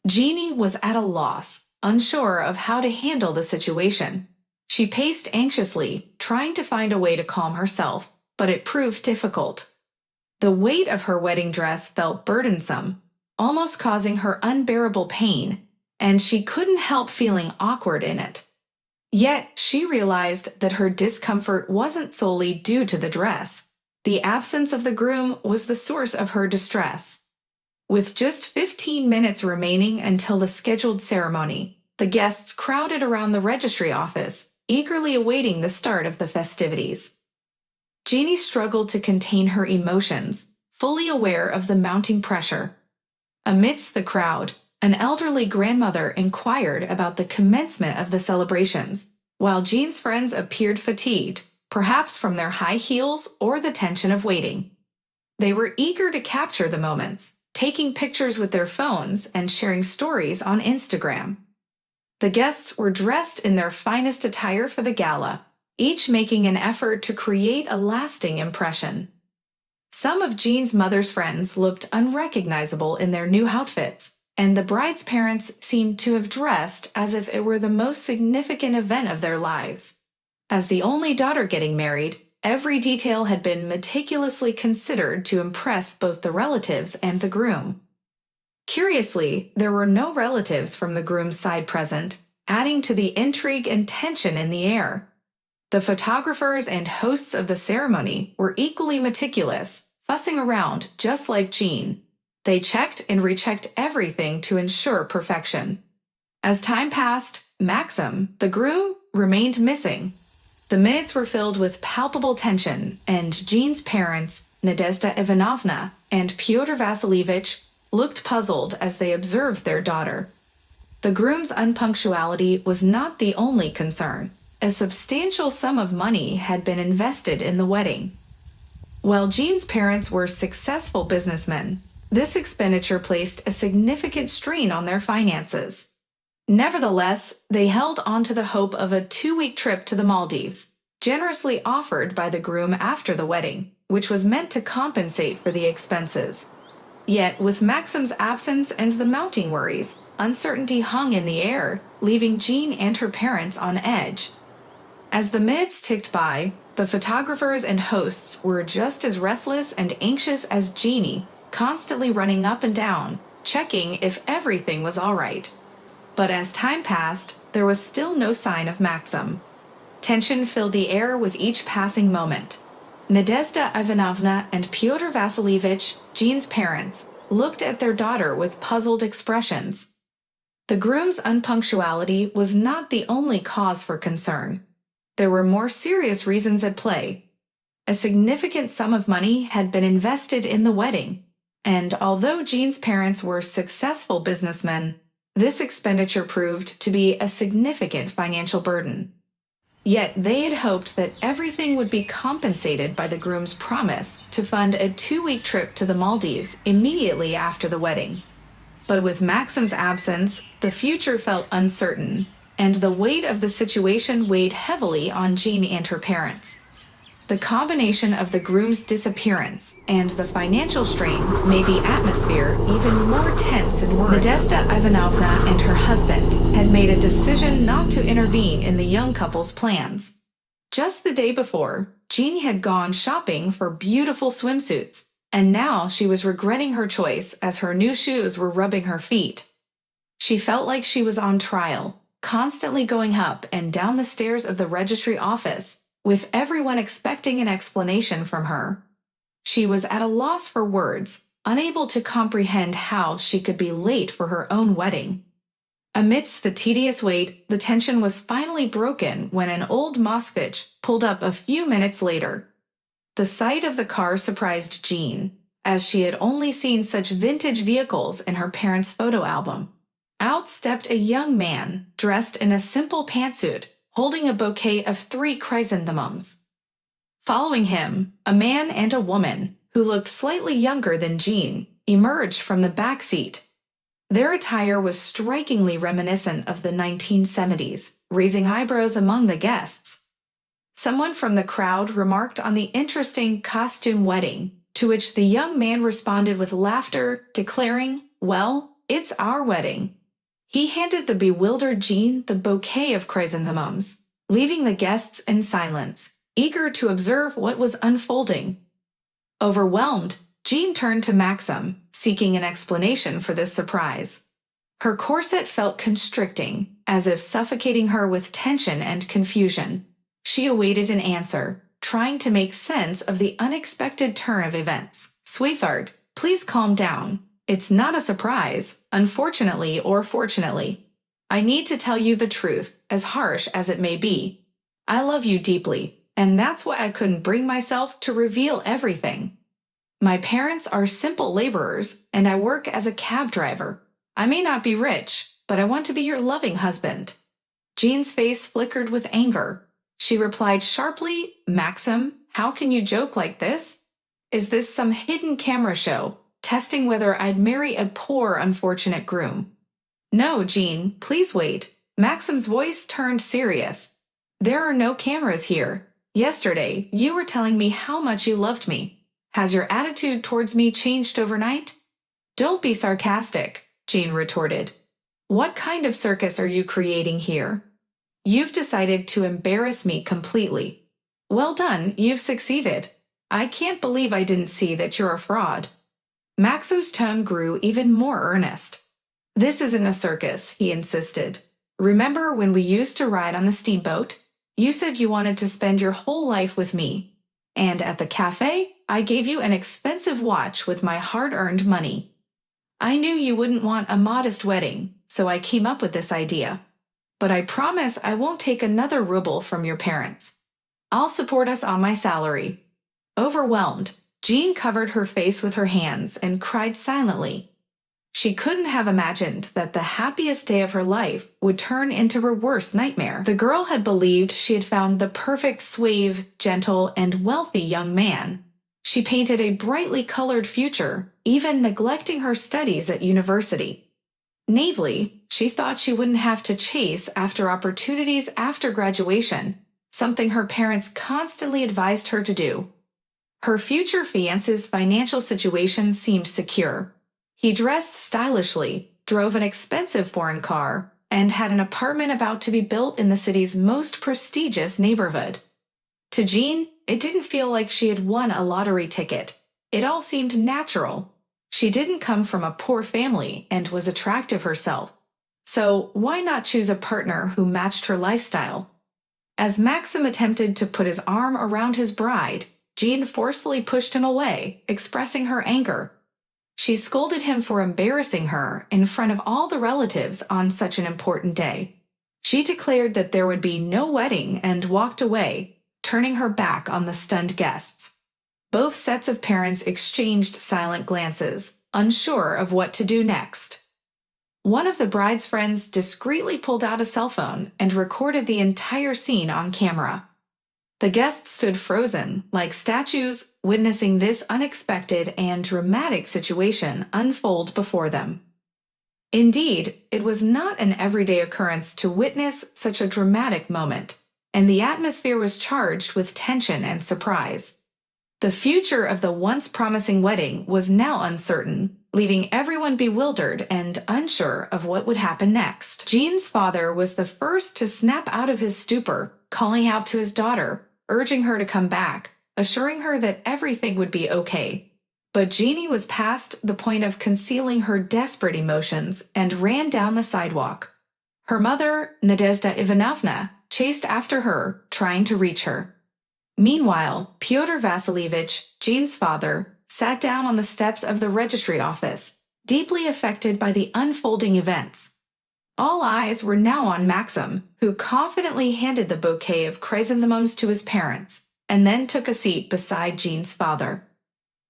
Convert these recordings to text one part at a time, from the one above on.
Jeannie was at a loss, unsure of how to handle the situation. She paced anxiously, trying to find a way to calm herself, but it proved difficult. The weight of her wedding dress felt burdensome, almost causing her unbearable pain, and she couldn't help feeling awkward in it. Yet, she realized that her discomfort wasn't solely due to the dress. The absence of the groom was the source of her distress. With just 15 minutes remaining until the scheduled ceremony, the guests crowded around the registry office, eagerly awaiting the start of the festivities. Jeannie struggled to contain her emotions, fully aware of the mounting pressure. Amidst the crowd, an elderly grandmother inquired about the commencement of the celebrations, while Jean's friends appeared fatigued, perhaps from their high heels or the tension of waiting. They were eager to capture the moments, taking pictures with their phones and sharing stories on Instagram. The guests were dressed in their finest attire for the gala, each making an effort to create a lasting impression. Some of Jean's mother's friends looked unrecognizable in their new outfits, and the bride's parents seemed to have dressed as if it were the most significant event of their lives. As the only daughter getting married, every detail had been meticulously considered to impress both the relatives and the groom. Curiously, there were no relatives from the groom's side present, adding to the intrigue and tension in the air. The photographers and hosts of the ceremony were equally meticulous, fussing around just like Jean. They checked and rechecked everything to ensure perfection. As time passed, Maxim, the groom, remained missing. The minutes were filled with palpable tension, and Jean's parents, Nadezhda Ivanovna and Pyotr Vasilievich, looked puzzled as they observed their daughter. The groom's unpunctuality was not the only concern. A substantial sum of money had been invested in the wedding. While Jean's parents were successful businessmen, this expenditure placed a significant strain on their finances. Nevertheless, they held on to the hope of a 2-week trip to the Maldives, generously offered by the groom after the wedding, which was meant to compensate for the expenses. Yet, with Maxim's absence and the mounting worries, uncertainty hung in the air, leaving Jean and her parents on edge. As the minutes ticked by, the photographers and hosts were just as restless and anxious as Jeannie, constantly running up and down, checking if everything was all right. But as time passed, there was still no sign of Maxim. Tension filled the air with each passing moment. Nadezhda Ivanovna and Pyotr Vasilievich, Jean's parents, looked at their daughter with puzzled expressions. The groom's unpunctuality was not the only cause for concern. There were more serious reasons at play. A significant sum of money had been invested in the wedding, and although Jean's parents were successful businessmen, this expenditure proved to be a significant financial burden. Yet they had hoped that everything would be compensated by the groom's promise to fund a 2-week trip to the Maldives immediately after the wedding. But with Maxim's absence, the future felt uncertain, and the weight of the situation weighed heavily on Jean and her parents. The combination of the groom's disappearance and the financial strain made the atmosphere even more tense and worrisome. Nadezhda Ivanovna and her husband had made a decision not to intervene in the young couple's plans. Just the day before, Jean had gone shopping for beautiful swimsuits, and now she was regretting her choice as her new shoes were rubbing her feet. She felt like she was on trial, constantly going up and down the stairs of the registry office, with everyone expecting an explanation from her. She was at a loss for words, unable to comprehend how she could be late for her own wedding. Amidst the tedious wait, the tension was finally broken when an old Moskvich pulled up a few minutes later. The sight of the car surprised Jean, as she had only seen such vintage vehicles in her parents' photo album. Out stepped a young man, dressed in a simple pantsuit, holding a bouquet of 3 chrysanthemums. Following him, a man and a woman, who looked slightly younger than Jean, emerged from the back seat. Their attire was strikingly reminiscent of the 1970s, raising eyebrows among the guests. Someone from the crowd remarked on the interesting costume wedding, to which the young man responded with laughter, declaring, "Well, it's our wedding." He handed the bewildered Jean the bouquet of chrysanthemums, leaving the guests in silence, eager to observe what was unfolding. Overwhelmed, Jean turned to Maxim, seeking an explanation for this surprise. Her corset felt constricting, as if suffocating her with tension and confusion. She awaited an answer, trying to make sense of the unexpected turn of events. "Sweetheart, please calm down. It's not a surprise, unfortunately or fortunately. I need to tell you the truth, as harsh as it may be. I love you deeply, and that's why I couldn't bring myself to reveal everything. My parents are simple laborers, and I work as a cab driver. I may not be rich, but I want to be your loving husband." Jean's face flickered with anger. She replied sharply, "Maxim, how can you joke like this? Is this some hidden camera show, testing whether I'd marry a poor, unfortunate groom?" "No, Jean, please wait." Maxim's voice turned serious. "There are no cameras here. Yesterday, you were telling me how much you loved me. Has your attitude towards me changed overnight?" "Don't be sarcastic," Jean retorted. "What kind of circus are you creating here? You've decided to embarrass me completely. Well done, you've succeeded. I can't believe I didn't see that you're a fraud." Maxim's tone grew even more earnest. "This isn't a circus," he insisted. "Remember when we used to ride on the steamboat? You said you wanted to spend your whole life with me. And at the cafe, I gave you an expensive watch with my hard-earned money. I knew you wouldn't want a modest wedding, so I came up with this idea. But I promise I won't take another ruble from your parents. I'll support us on my salary." Overwhelmed, Jean covered her face with her hands and cried silently. She couldn't have imagined that the happiest day of her life would turn into her worst nightmare. The girl had believed she had found the perfect suave, gentle, and wealthy young man. She painted a brightly colored future, even neglecting her studies at university. Naively, she thought she wouldn't have to chase after opportunities after graduation, something her parents constantly advised her to do. Her future fiancé's financial situation seemed secure. He dressed stylishly, drove an expensive foreign car, and had an apartment about to be built in the city's most prestigious neighborhood. To Jean, it didn't feel like she had won a lottery ticket. It all seemed natural. She didn't come from a poor family and was attractive herself. So why not choose a partner who matched her lifestyle? As Maxim attempted to put his arm around his bride, Jean forcefully pushed him away, expressing her anger. She scolded him for embarrassing her in front of all the relatives on such an important day. She declared that there would be no wedding and walked away, turning her back on the stunned guests. Both sets of parents exchanged silent glances, unsure of what to do next. One of the bride's friends discreetly pulled out a cell phone and recorded the entire scene on camera. The guests stood frozen, like statues, witnessing this unexpected and dramatic situation unfold before them. Indeed, it was not an everyday occurrence to witness such a dramatic moment, and the atmosphere was charged with tension and surprise. The future of the once promising wedding was now uncertain, leaving everyone bewildered and unsure of what would happen next. Jean's father was the first to snap out of his stupor, calling out to his daughter, urging her to come back, assuring her that everything would be okay. But Jeannie was past the point of concealing her desperate emotions and ran down the sidewalk. Her mother, Nadezhda Ivanovna, chased after her, trying to reach her. Meanwhile, Pyotr Vasilievich, Jean's father, sat down on the steps of the registry office, deeply affected by the unfolding events. All eyes were now on Maxim, who confidently handed the bouquet of chrysanthemums to his parents, and then took a seat beside Jean's father.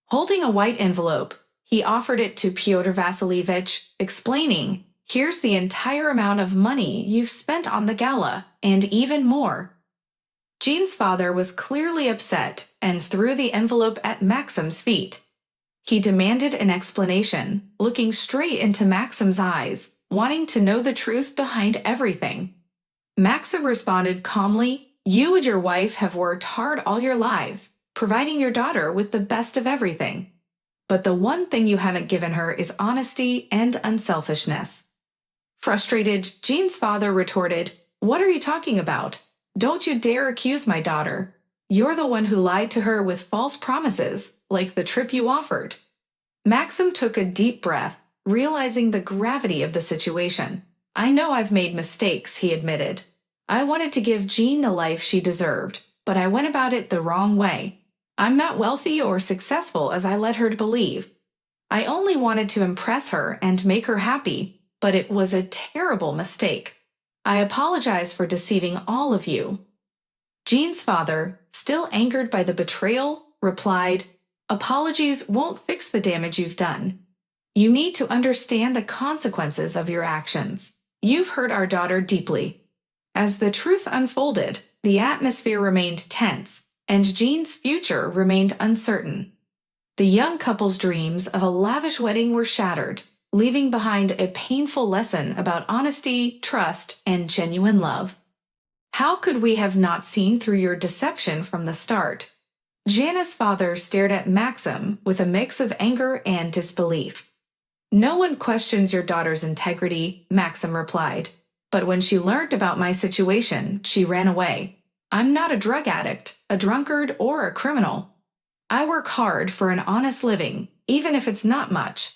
Holding a white envelope, he offered it to Pyotr Vasilievich, explaining, "Here's the entire amount of money you've spent on the gala, and even more." Jean's father was clearly upset and threw the envelope at Maxim's feet. He demanded an explanation, looking straight into Maxim's eyes, wanting to know the truth behind everything. Maxim responded calmly, "You and your wife have worked hard all your lives, providing your daughter with the best of everything. but the one thing you haven't given her is honesty and unselfishness." Frustrated, Jean's father retorted, "What are you talking about? Don't you dare accuse my daughter. You're the one who lied to her with false promises, like the trip you offered." Maxim took a deep breath, realizing the gravity of the situation. "I know I've made mistakes," he admitted. "I wanted to give Jean the life she deserved, but I went about it the wrong way. I'm not wealthy or successful as I led her to believe. I only wanted to impress her and make her happy, but it was a terrible mistake. I apologize for deceiving all of you." Jean's father, still angered by the betrayal, replied, "Apologies won't fix the damage you've done. You need to understand the consequences of your actions. You've hurt our daughter deeply." As the truth unfolded, the atmosphere remained tense, and Jean's future remained uncertain. The young couple's dreams of a lavish wedding were shattered, leaving behind a painful lesson about honesty, trust, and genuine love. "How could we have not seen through your deception from the start?" Jana's father stared at Maxim with a mix of anger and disbelief. "No one questions your daughter's integrity," Maxim replied. "But when she learned about my situation, she ran away. I'm not a drug addict, a drunkard, or a criminal. I work hard for an honest living, even if it's not much.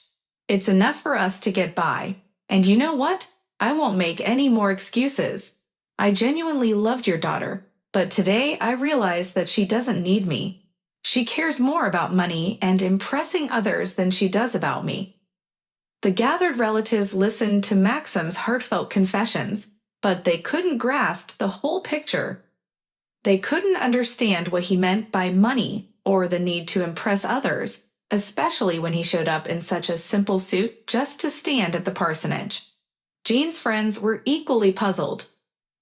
It's enough for us to get by. And you know what? I won't make any more excuses. I genuinely loved your daughter, but today I realize that she doesn't need me. She cares more about money and impressing others than she does about me." The gathered relatives listened to Maxim's heartfelt confessions, but they couldn't grasp the whole picture. They couldn't understand what he meant by money or the need to impress others, especially when he showed up in such a simple suit just to stand at the parsonage. Jean's friends were equally puzzled.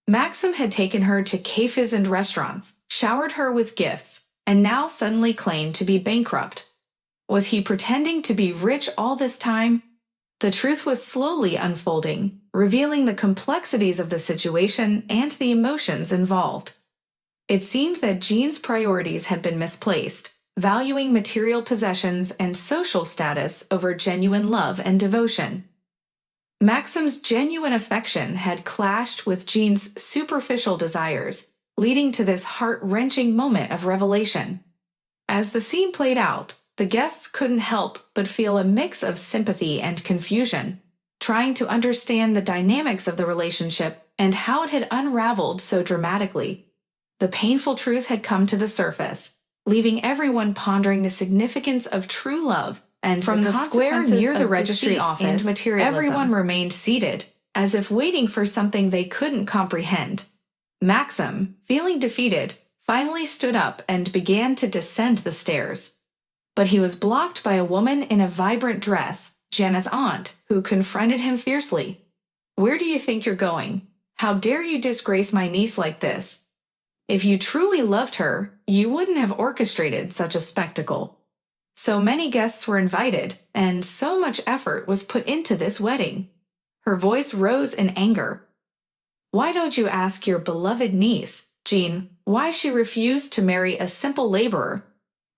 Maxim had taken her to cafes and restaurants, showered her with gifts, and now suddenly claimed to be bankrupt. Was he pretending to be rich all this time? The truth was slowly unfolding, revealing the complexities of the situation and the emotions involved. It seemed that Jean's priorities had been misplaced, valuing material possessions and social status over genuine love and devotion. Maxim's genuine affection had clashed with Jean's superficial desires, leading to this heart-wrenching moment of revelation. As the scene played out, the guests couldn't help but feel a mix of sympathy and confusion, trying to understand the dynamics of the relationship and how it had unraveled so dramatically. The painful truth had come to the surface, leaving everyone pondering the significance of true love and from the square near the registry office. Everyone remained seated, as if waiting for something they couldn't comprehend. Maxim, feeling defeated, finally stood up and began to descend the stairs. But he was blocked by a woman in a vibrant dress, Jana's aunt, who confronted him fiercely. "Where do you think you're going? How dare you disgrace my niece like this? If you truly loved her, you wouldn't have orchestrated such a spectacle. So many guests were invited, and so much effort was put into this wedding." Her voice rose in anger. "Why don't you ask your beloved niece, Jean, why she refused to marry a simple laborer?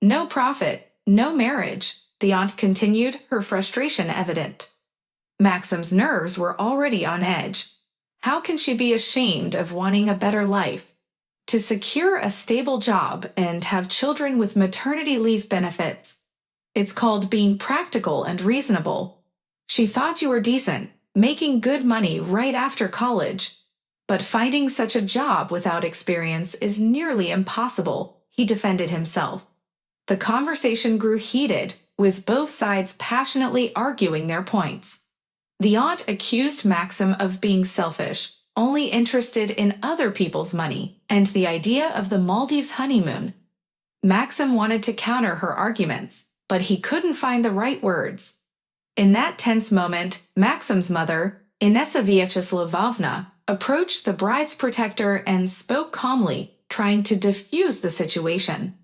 No profit, no marriage," the aunt continued, her frustration evident. Maxim's nerves were already on edge. How can she be ashamed of wanting a better life? To secure a stable job and have children with maternity leave benefits. It's called being practical and reasonable. She thought you were decent, making good money right after college. But finding such a job without experience is nearly impossible, he defended himself. The conversation grew heated, with both sides passionately arguing their points. The aunt accused Maxim of being selfish, only interested in other people's money, and the idea of the Maldives honeymoon. Maxim wanted to counter her arguments, but he couldn't find the right words. In that tense moment, Maxim's mother, Inessa Vyacheslavoovna, approached the bride's protector and spoke calmly, trying to diffuse the situation.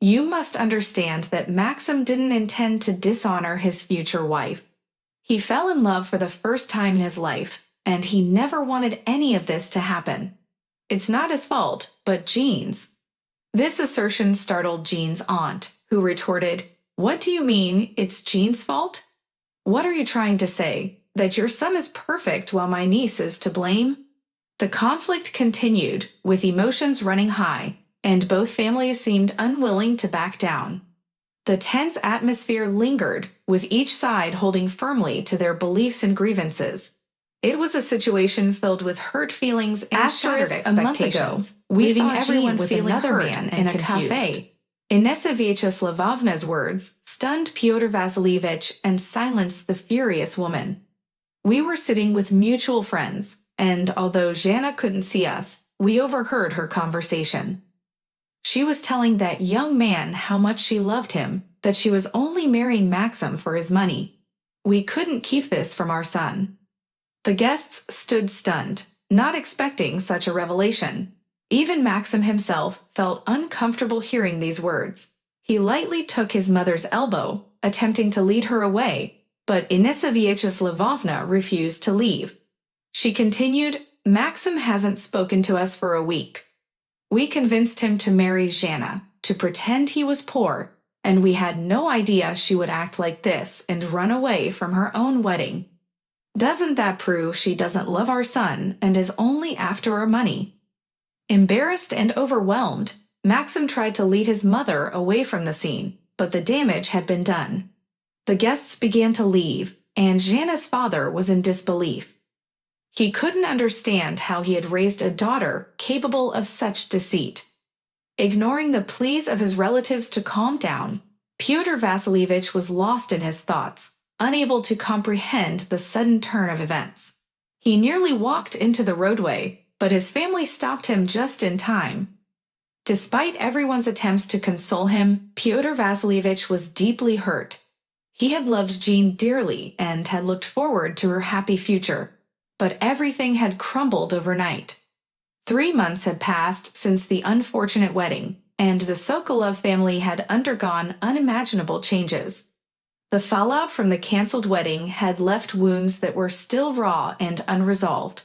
"You must understand that Maxim didn't intend to dishonor his future wife. He fell in love for the first time in his life, and he never wanted any of this to happen. It's not his fault, but Jean's." This assertion startled Jean's aunt, who retorted, What do you mean, it's Jean's fault? What are you trying to say, that your son is perfect while my niece is to blame? The conflict continued, with emotions running high, and both families seemed unwilling to back down. The tense atmosphere lingered, with each side holding firmly to their beliefs and grievances. It was a situation filled with hurt feelings and shattered expectations. A month ago, we saw everyone with another man in a cafe. Inessa Vyacheslavona's words stunned Pyotr Vasilievich and silenced the furious woman. We were sitting with mutual friends, and although Zhana couldn't see us, we overheard her conversation. She was telling that young man how much she loved him, that she was only marrying Maxim for his money. We couldn't keep this from our son. The guests stood stunned, not expecting such a revelation. Even Maxim himself felt uncomfortable hearing these words. He lightly took his mother's elbow, attempting to lead her away, but Inessa Vyacheslavovna refused to leave. She continued, Maxim hasn't spoken to us for a week. We convinced him to marry Zhana, to pretend he was poor, and we had no idea she would act like this and run away from her own wedding. Doesn't that prove she doesn't love our son and is only after our money? Embarrassed and overwhelmed, Maxim tried to lead his mother away from the scene, but the damage had been done. The guests began to leave, and Zhana's father was in disbelief. He couldn't understand how he had raised a daughter capable of such deceit. Ignoring the pleas of his relatives to calm down, Pyotr Vasilievich was lost in his thoughts, unable to comprehend the sudden turn of events. He nearly walked into the roadway, but his family stopped him just in time. Despite everyone's attempts to console him, Pyotr Vasilievich was deeply hurt. He had loved Jean dearly and had looked forward to her happy future, but everything had crumbled overnight. 3 months had passed since the unfortunate wedding, and the Sokolov family had undergone unimaginable changes. The fallout from the cancelled wedding had left wounds that were still raw and unresolved.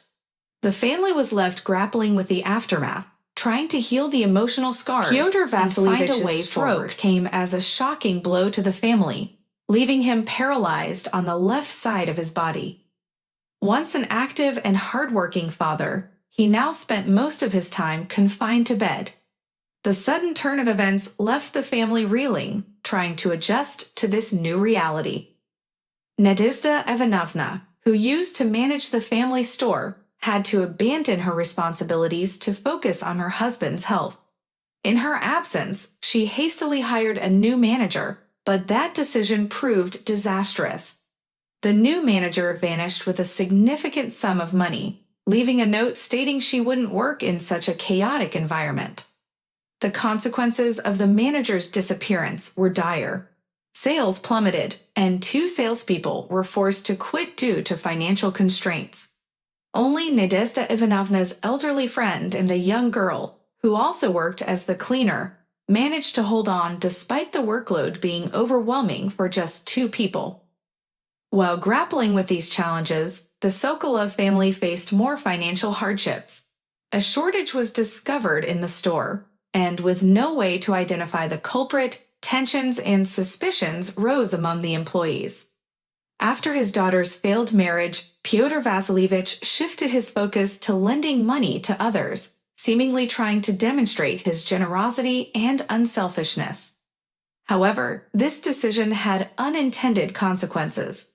The family was left grappling with the aftermath, trying to heal the emotional scars. Pyotr Vasilievich's stroke came as a shocking blow to the family, leaving him paralyzed on the left side of his body. Once an active and hardworking father, he now spent most of his time confined to bed. The sudden turn of events left the family reeling, trying to adjust to this new reality. Nadezhda Ivanovna, who used to manage the family store, had to abandon her responsibilities to focus on her husband's health. In her absence, she hastily hired a new manager, but that decision proved disastrous. The new manager vanished with a significant sum of money, leaving a note stating she wouldn't work in such a chaotic environment. The consequences of the manager's disappearance were dire. Sales plummeted, and 2 salespeople were forced to quit due to financial constraints. Only Nadezhda Ivanovna's elderly friend and a young girl, who also worked as the cleaner, managed to hold on despite the workload being overwhelming for just 2 people. While grappling with these challenges, the Sokolov family faced more financial hardships. A shortage was discovered in the store, and with no way to identify the culprit, tensions and suspicions rose among the employees. After his daughter's failed marriage, Pyotr Vasilievich shifted his focus to lending money to others, seemingly trying to demonstrate his generosity and unselfishness. However, this decision had unintended consequences.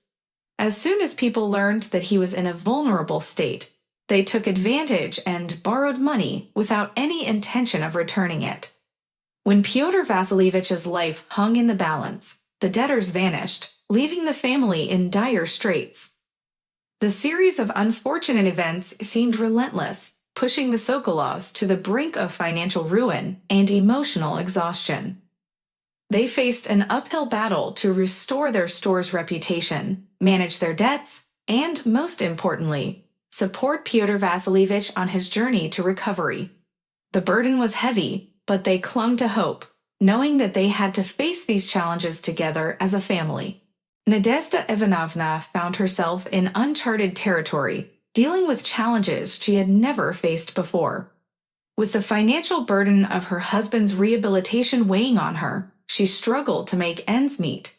As soon as people learned that he was in a vulnerable state, they took advantage and borrowed money without any intention of returning it. When Pyotr Vasilievich's life hung in the balance, the debtors vanished, leaving the family in dire straits. The series of unfortunate events seemed relentless, pushing the Sokolovs to the brink of financial ruin and emotional exhaustion. They faced an uphill battle to restore their store's reputation, manage their debts, and, most importantly, support Pyotr Vasilievich on his journey to recovery. The burden was heavy, but they clung to hope, knowing that they had to face these challenges together as a family. Nadezhda Ivanovna found herself in uncharted territory, dealing with challenges she had never faced before. With the financial burden of her husband's rehabilitation weighing on her, she struggled to make ends meet.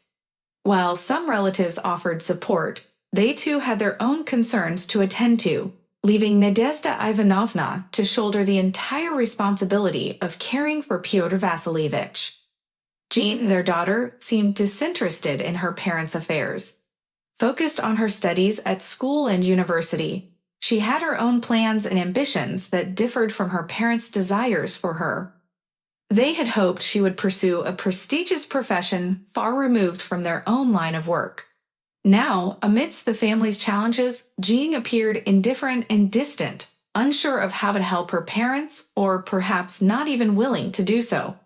While some relatives offered support, they too had their own concerns to attend to, leaving Nadezhda Ivanovna to shoulder the entire responsibility of caring for Pyotr Vasilievich. Jean, their daughter, seemed disinterested in her parents' affairs. Focused on her studies at school and university, she had her own plans and ambitions that differed from her parents' desires for her. They had hoped she would pursue a prestigious profession far removed from their own line of work. Now, amidst the family's challenges, Jean appeared indifferent and distant, unsure of how to help her parents, or perhaps not even willing to do so.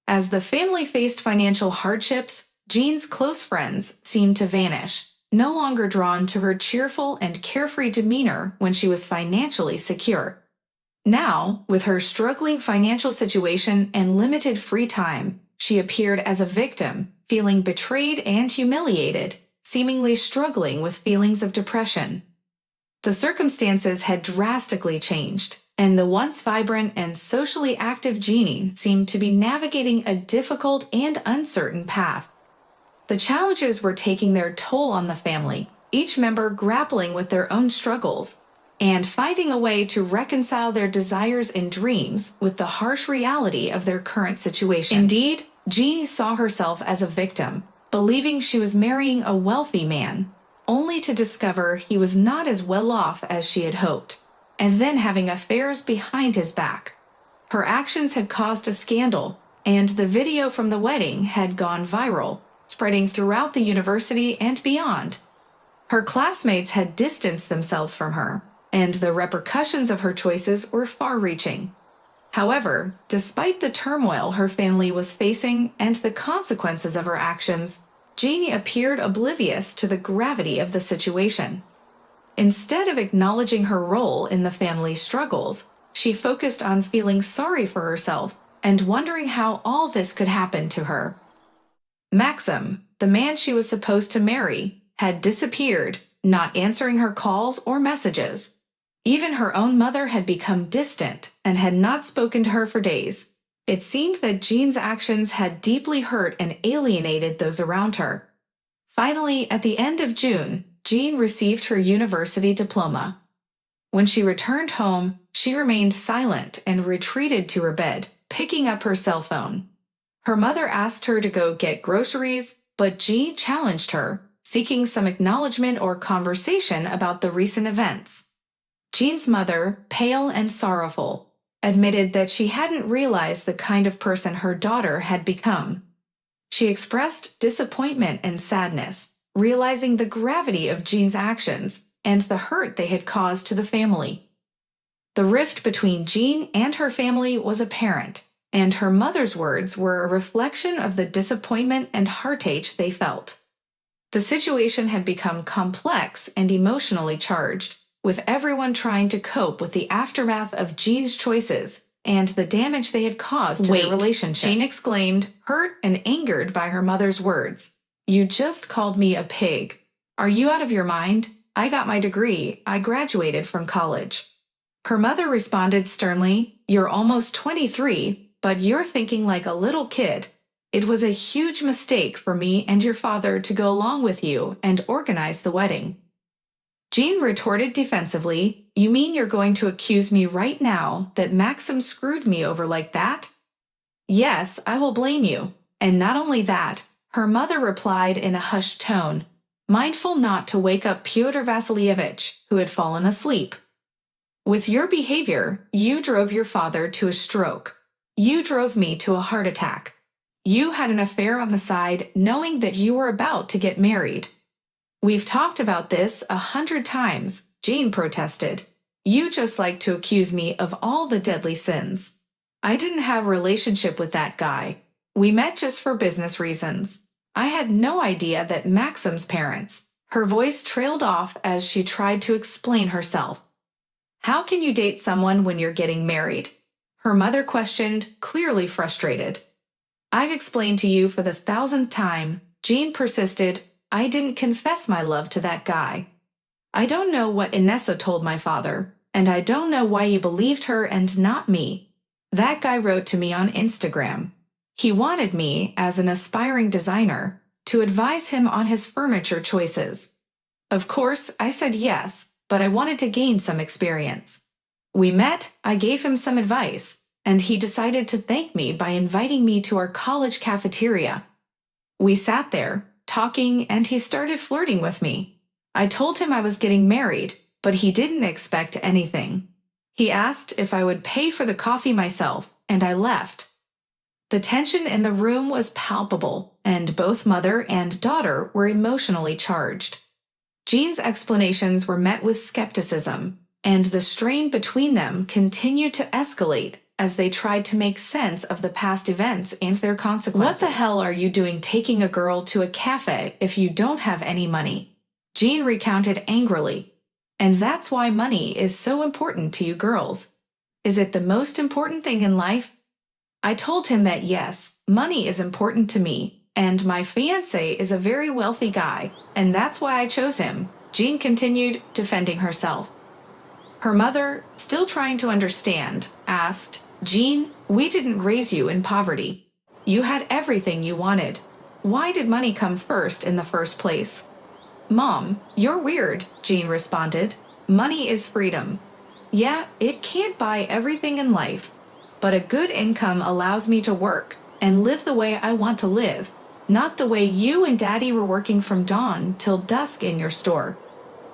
As the family faced financial hardships, Jean's close friends seemed to vanish, no longer drawn to her cheerful and carefree demeanor when she was financially secure. Now, with her struggling financial situation and limited free time, she appeared as a victim, feeling betrayed and humiliated, seemingly struggling with feelings of depression. The circumstances had drastically changed, and the once vibrant and socially active Jeannie seemed to be navigating a difficult and uncertain path. The challenges were taking their toll on the family, each member grappling with their own struggles, and finding a way to reconcile their desires and dreams with the harsh reality of their current situation. Indeed, Jeannie saw herself as a victim, believing she was marrying a wealthy man, only to discover he was not as well off as she had hoped, and then having affairs behind his back. Her actions had caused a scandal, and the video from the wedding had gone viral, spreading throughout the university and beyond. Her classmates had distanced themselves from her, and the repercussions of her choices were far-reaching. However, despite the turmoil her family was facing and the consequences of her actions, Jeannie appeared oblivious to the gravity of the situation. Instead of acknowledging her role in the family's struggles, she focused on feeling sorry for herself and wondering how all this could happen to her. Maxim, the man she was supposed to marry, had disappeared, not answering her calls or messages. Even her own mother had become distant and had not spoken to her for days. It seemed that Jean's actions had deeply hurt and alienated those around her. Finally, at the end of June, Jean received her university diploma. When she returned home, she remained silent and retreated to her bed, picking up her cell phone. Her mother asked her to go get groceries, but Jean challenged her, seeking some acknowledgement or conversation about the recent events. Jean's mother, pale and sorrowful, admitted that she hadn't realized the kind of person her daughter had become. She expressed disappointment and sadness, realizing the gravity of Jean's actions and the hurt they had caused to the family. The rift between Jean and her family was apparent, and her mother's words were a reflection of the disappointment and heartache they felt. The situation had become complex and emotionally charged, with everyone trying to cope with the aftermath of Jean's choices and the damage they had caused to their relationships. Jean exclaimed, hurt and angered by her mother's words. "You just called me a pig. Are you out of your mind? I got my degree. I graduated from college." Her mother responded sternly, "You're almost 23, but you're thinking like a little kid. It was a huge mistake for me and your father to go along with you and organize the wedding." Jean retorted defensively, "You mean you're going to accuse me right now that Maxim screwed me over like that?" "Yes, I will blame you." And not only that, her mother replied in a hushed tone, mindful not to wake up Pyotr Vasilievich, who had fallen asleep. "With your behavior, you drove your father to a stroke. You drove me to a heart attack. You had an affair on the side knowing that you were about to get married." "We've talked about this 100 times, Jean protested. "You just like to accuse me of all the deadly sins. I didn't have a relationship with that guy. We met just for business reasons. I had no idea that Maxim's parents—" Her voice trailed off as she tried to explain herself. "How can you date someone when you're getting married?" her mother questioned, clearly frustrated. "I've explained to you for the 1,000th time," Jean persisted. "I didn't confess my love to that guy. I don't know what Inessa told my father, and I don't know why he believed her and not me. That guy wrote to me on Instagram. He wanted me, as an aspiring designer, to advise him on his furniture choices. Of course, I said yes, but I wanted to gain some experience. We met, I gave him some advice, and he decided to thank me by inviting me to our college cafeteria. We sat there, talking, and he started flirting with me. I told him I was getting married, but he didn't expect anything. He asked if I would pay for the coffee myself, and I left. The tension in the room was palpable, and both mother and daughter were emotionally charged. Jean's explanations were met with skepticism, and the strain between them continued to escalate as they tried to make sense of the past events and their consequences. What the hell are you doing taking a girl to a cafe if you don't have any money? Jean recounted angrily. And that's why money is so important to you girls. Is it the most important thing in life? I told him that yes, money is important to me, and my fiancé is a very wealthy guy, and that's why I chose him. Jean continued, defending herself. Her mother, still trying to understand, asked, Jean, we didn't raise you in poverty. You had everything you wanted. Why did money come first in the first place? Mom, you're weird, Jean responded. Money is freedom. Yeah, it can't buy everything in life, but a good income allows me to work and live the way I want to live, not the way you and Daddy were working from dawn till dusk in your store.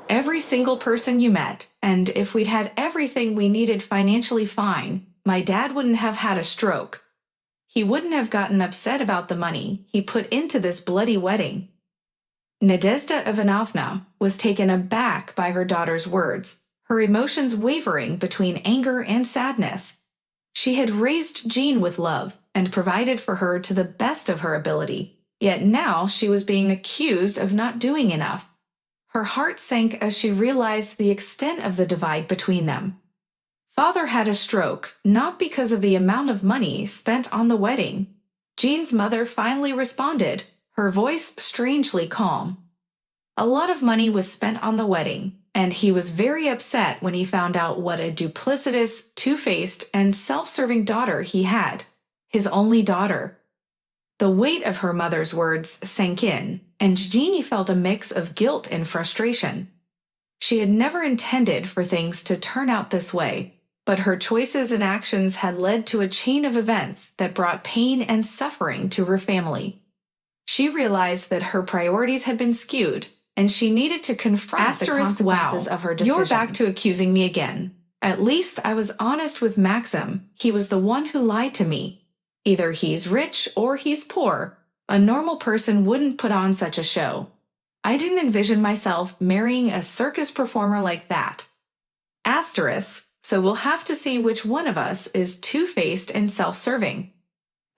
Every single person you met, and if we'd had everything we needed financially fine, my dad wouldn't have had a stroke. He wouldn't have gotten upset about the money he put into this bloody wedding. Nadezhda Ivanovna was taken aback by her daughter's words, her emotions wavering between anger and sadness. She had raised Jean with love and provided for her to the best of her ability, yet now she was being accused of not doing enough. Her heart sank as she realized the extent of the divide between them. Father had a stroke, not because of the amount of money spent on the wedding. Jean's mother finally responded, her voice strangely calm. A lot of money was spent on the wedding, and he was very upset when he found out what a duplicitous, two-faced, and self-serving daughter he had, his only daughter. The weight of her mother's words sank in, and Jeannie felt a mix of guilt and frustration. She had never intended for things to turn out this way, but her choices and actions had led to a chain of events that brought pain and suffering to her family. She realized that her priorities had been skewed, and she needed to confront the consequences of her decisions. You're back to accusing me again. At least I was honest with Maxim. He was the one who lied to me. Either he's rich or he's poor. A normal person wouldn't put on such a show. I didn't envision myself marrying a circus performer like that. Asterisk, so we'll have to see which one of us is two-faced and self-serving.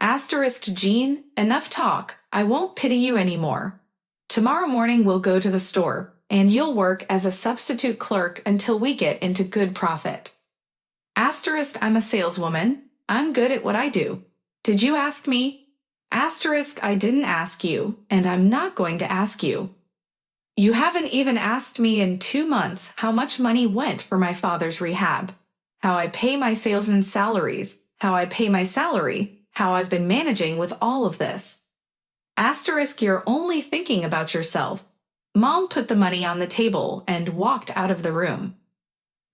Asterisk Jean, enough talk. I won't pity you anymore. Tomorrow morning we'll go to the store, and you'll work as a substitute clerk until we get into good profit. Asterisk, I'm a saleswoman. I'm good at what I do. Did you ask me? Asterisk, I didn't ask you, and I'm not going to ask you. You haven't even asked me in 2 months how much money went for my father's rehab, how I pay my salesmen's salaries, how I pay my salary, how I've been managing with all of this. Asterisk, you're only thinking about yourself. Mom put the money on the table and walked out of the room.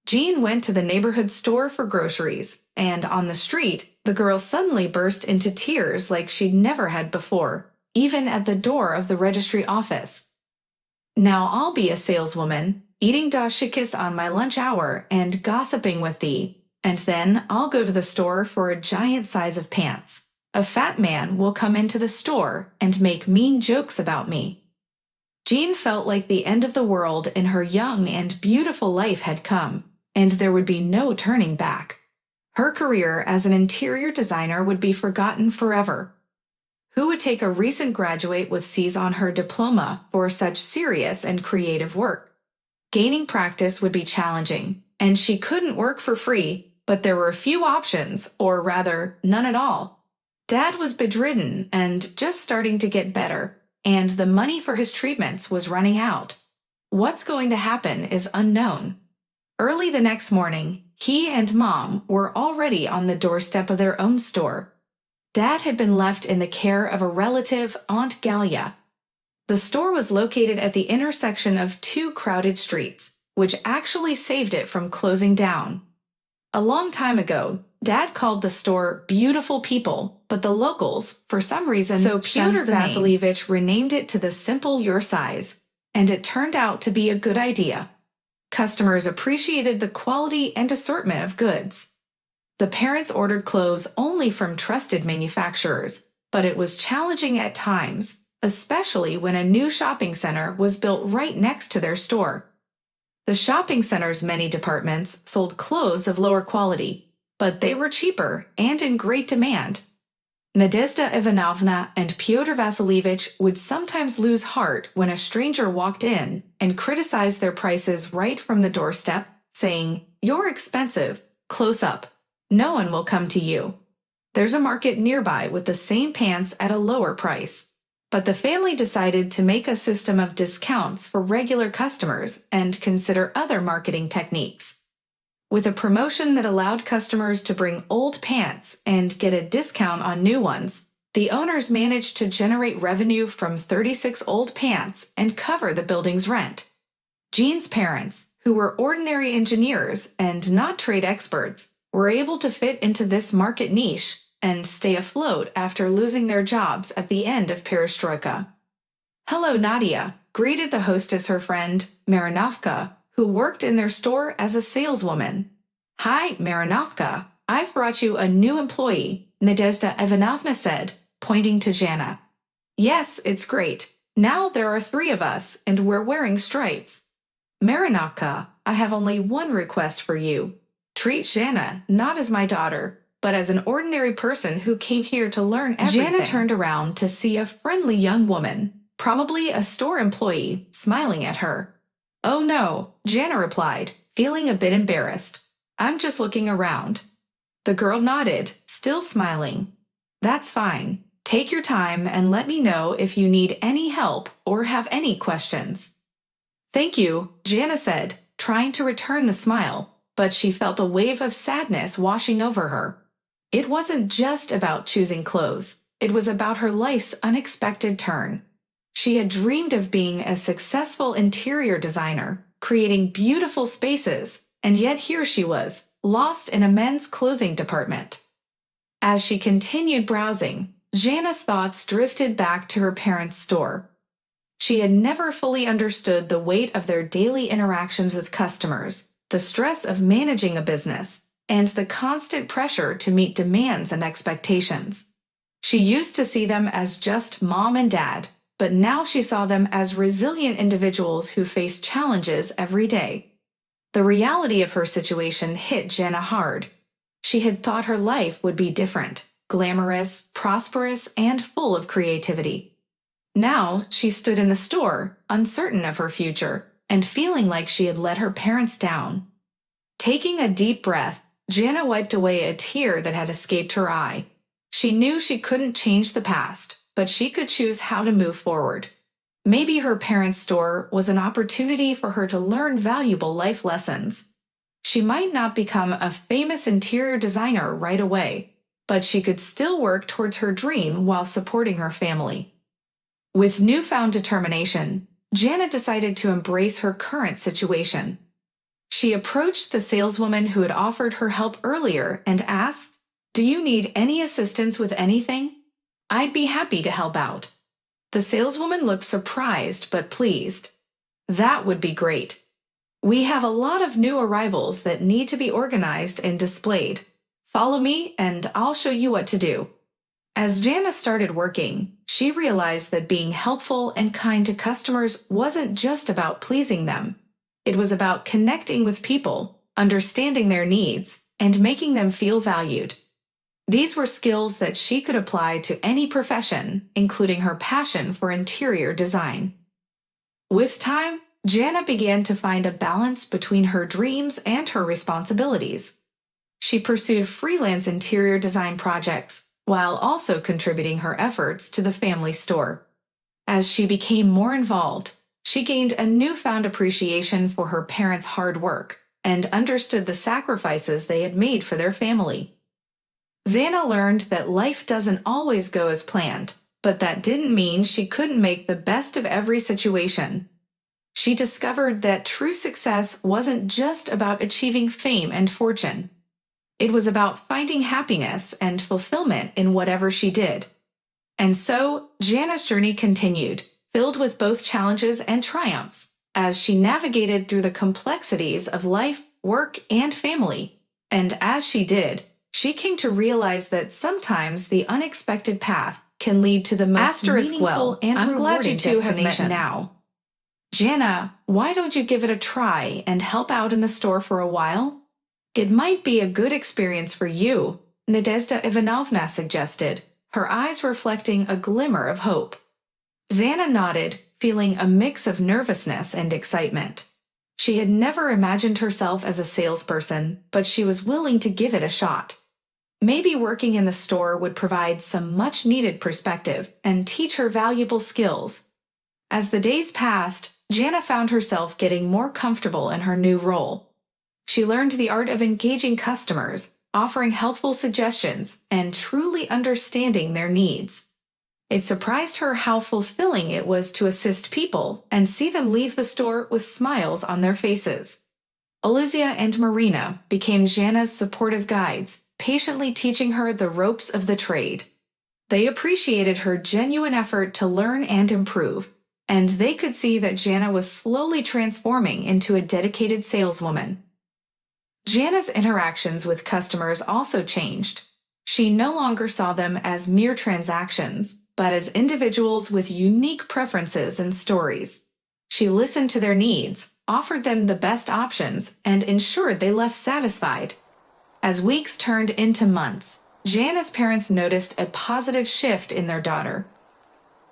Jean went to the neighborhood store for groceries, and on the street, the girl suddenly burst into tears like she'd never had before, even at the door of the registry office. Now I'll be a saleswoman, eating dashikis on my lunch hour and gossiping with thee, and then I'll go to the store for a giant size of pants. A fat man will come into the store and make mean jokes about me. Jean felt like the end of the world in her young and beautiful life had come, and there would be no turning back. Her career as an interior designer would be forgotten forever. Who would take a recent graduate with C's on her diploma for such serious and creative work? Gaining practice would be challenging, and she couldn't work for free, but there were few options, or rather, none at all. Dad was bedridden and just starting to get better, and the money for his treatments was running out. What's going to happen is unknown. Early the next morning, he and Mom were already on the doorstep of their own store. Dad had been left in the care of a relative, Aunt Gallia. The store was located at the intersection of two crowded streets, which actually saved it from closing down. A long time ago, Dad called the store Beautiful People, but the locals, for some reason, so Pyotr Vasilievich renamed it to the simple Your Size, and it turned out to be a good idea. Customers appreciated the quality and assortment of goods. The parents ordered clothes only from trusted manufacturers, but it was challenging at times, especially when a new shopping center was built right next to their store. The shopping center's many departments sold clothes of lower quality, but they were cheaper and in great demand. Nadezhda Ivanovna and Pyotr Vasilievich would sometimes lose heart when a stranger walked in and criticized their prices right from the doorstep, saying, "You're expensive, close up. No one will come to you. There's a market nearby with the same pants at a lower price." But the family decided to make a system of discounts for regular customers and consider other marketing techniques. With a promotion that allowed customers to bring old pants and get a discount on new ones, the owners managed to generate revenue from 36 old pants and cover the building's rent. Jean's parents, who were ordinary engineers and not trade experts, were able to fit into this market niche and stay afloat after losing their jobs at the end of Perestroika. "Hello, Nadia," greeted the hostess her friend, Marinovka, who worked in their store as a saleswoman. "Hi, Marinovka, I've brought you a new employee," Nadezhda Ivanovna said, pointing to Jana. "Yes, it's great. Now there are 3 of us, and we're wearing stripes." "Marinovka, I have only one request for you. Treat Jana not as my daughter, but as an ordinary person who came here to learn everything." Jana turned around to see a friendly young woman, probably a store employee, smiling at her. "Oh no," Jana replied, feeling a bit embarrassed. "I'm just looking around." The girl nodded, still smiling. "That's fine. Take your time and let me know if you need any help or have any questions." "Thank you," Jana said, trying to return the smile, but she felt a wave of sadness washing over her. It wasn't just about choosing clothes. It was about her life's unexpected turn. She had dreamed of being a successful interior designer, creating beautiful spaces, and yet here she was, lost in a men's clothing department. As she continued browsing, Jana's thoughts drifted back to her parents' store. She had never fully understood the weight of their daily interactions with customers, the stress of managing a business, and the constant pressure to meet demands and expectations. She used to see them as just mom and dad, but now she saw them as resilient individuals who face challenges every day. The reality of her situation hit Jana hard. She had thought her life would be different, glamorous, prosperous, and full of creativity. Now she stood in the store, uncertain of her future, and feeling like she had let her parents down. Taking a deep breath, Jana wiped away a tear that had escaped her eye. She knew she couldn't change the past, but she could choose how to move forward. Maybe her parents' store was an opportunity for her to learn valuable life lessons. She might not become a famous interior designer right away, but she could still work towards her dream while supporting her family. With newfound determination, Jana decided to embrace her current situation. She approached the saleswoman who had offered her help earlier and asked, "Do you need any assistance with anything? I'd be happy to help out." The saleswoman looked surprised but pleased. "That would be great. We have a lot of new arrivals that need to be organized and displayed. Follow me and I'll show you what to do." As Jana started working, she realized that being helpful and kind to customers wasn't just about pleasing them. It was about connecting with people, understanding their needs, and making them feel valued. These were skills that she could apply to any profession, including her passion for interior design. With time, Jana began to find a balance between her dreams and her responsibilities. She pursued freelance interior design projects, while also contributing her efforts to the family store. As she became more involved, she gained a newfound appreciation for her parents' hard work and understood the sacrifices they had made for their family. Xana learned that life doesn't always go as planned, but that didn't mean she couldn't make the best of every situation. She discovered that true success wasn't just about achieving fame and fortune. It was about finding happiness and fulfillment in whatever she did. And so, Jana's journey continued, filled with both challenges and triumphs, as she navigated through the complexities of life, work, and family. And as she did, she came to realize that sometimes the unexpected path can lead to the most meaningful and I'm glad you two have met now. Jana, why don't you give it a try and help out in the store for a while? It might be a good experience for you, Nadezhda Ivanovna suggested, her eyes reflecting a glimmer of hope. Xana nodded, feeling a mix of nervousness and excitement. She had never imagined herself as a salesperson, but she was willing to give it a shot. Maybe working in the store would provide some much-needed perspective and teach her valuable skills. As the days passed, Jana found herself getting more comfortable in her new role. She learned the art of engaging customers, offering helpful suggestions, and truly understanding their needs. It surprised her how fulfilling it was to assist people and see them leave the store with smiles on their faces. Olivia and Marina became Jana's supportive guides, patiently teaching her the ropes of the trade. They appreciated her genuine effort to learn and improve, and they could see that Jana was slowly transforming into a dedicated saleswoman. Jana's interactions with customers also changed. She no longer saw them as mere transactions, but as individuals with unique preferences and stories. She listened to their needs, offered them the best options, and ensured they left satisfied. As weeks turned into months, Jana's parents noticed a positive shift in their daughter.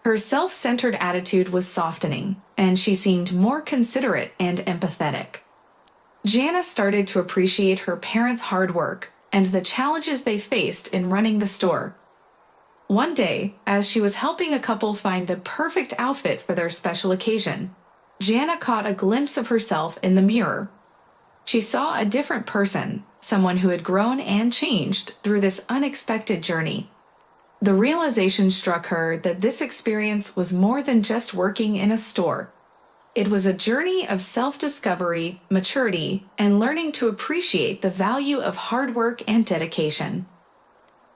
Her self-centered attitude was softening, and she seemed more considerate and empathetic. Jana started to appreciate her parents' hard work and the challenges they faced in running the store. One day, as she was helping a couple find the perfect outfit for their special occasion, Jana caught a glimpse of herself in the mirror. She saw a different person, someone who had grown and changed through this unexpected journey. The realization struck her that this experience was more than just working in a store. It was a journey of self-discovery, maturity, and learning to appreciate the value of hard work and dedication.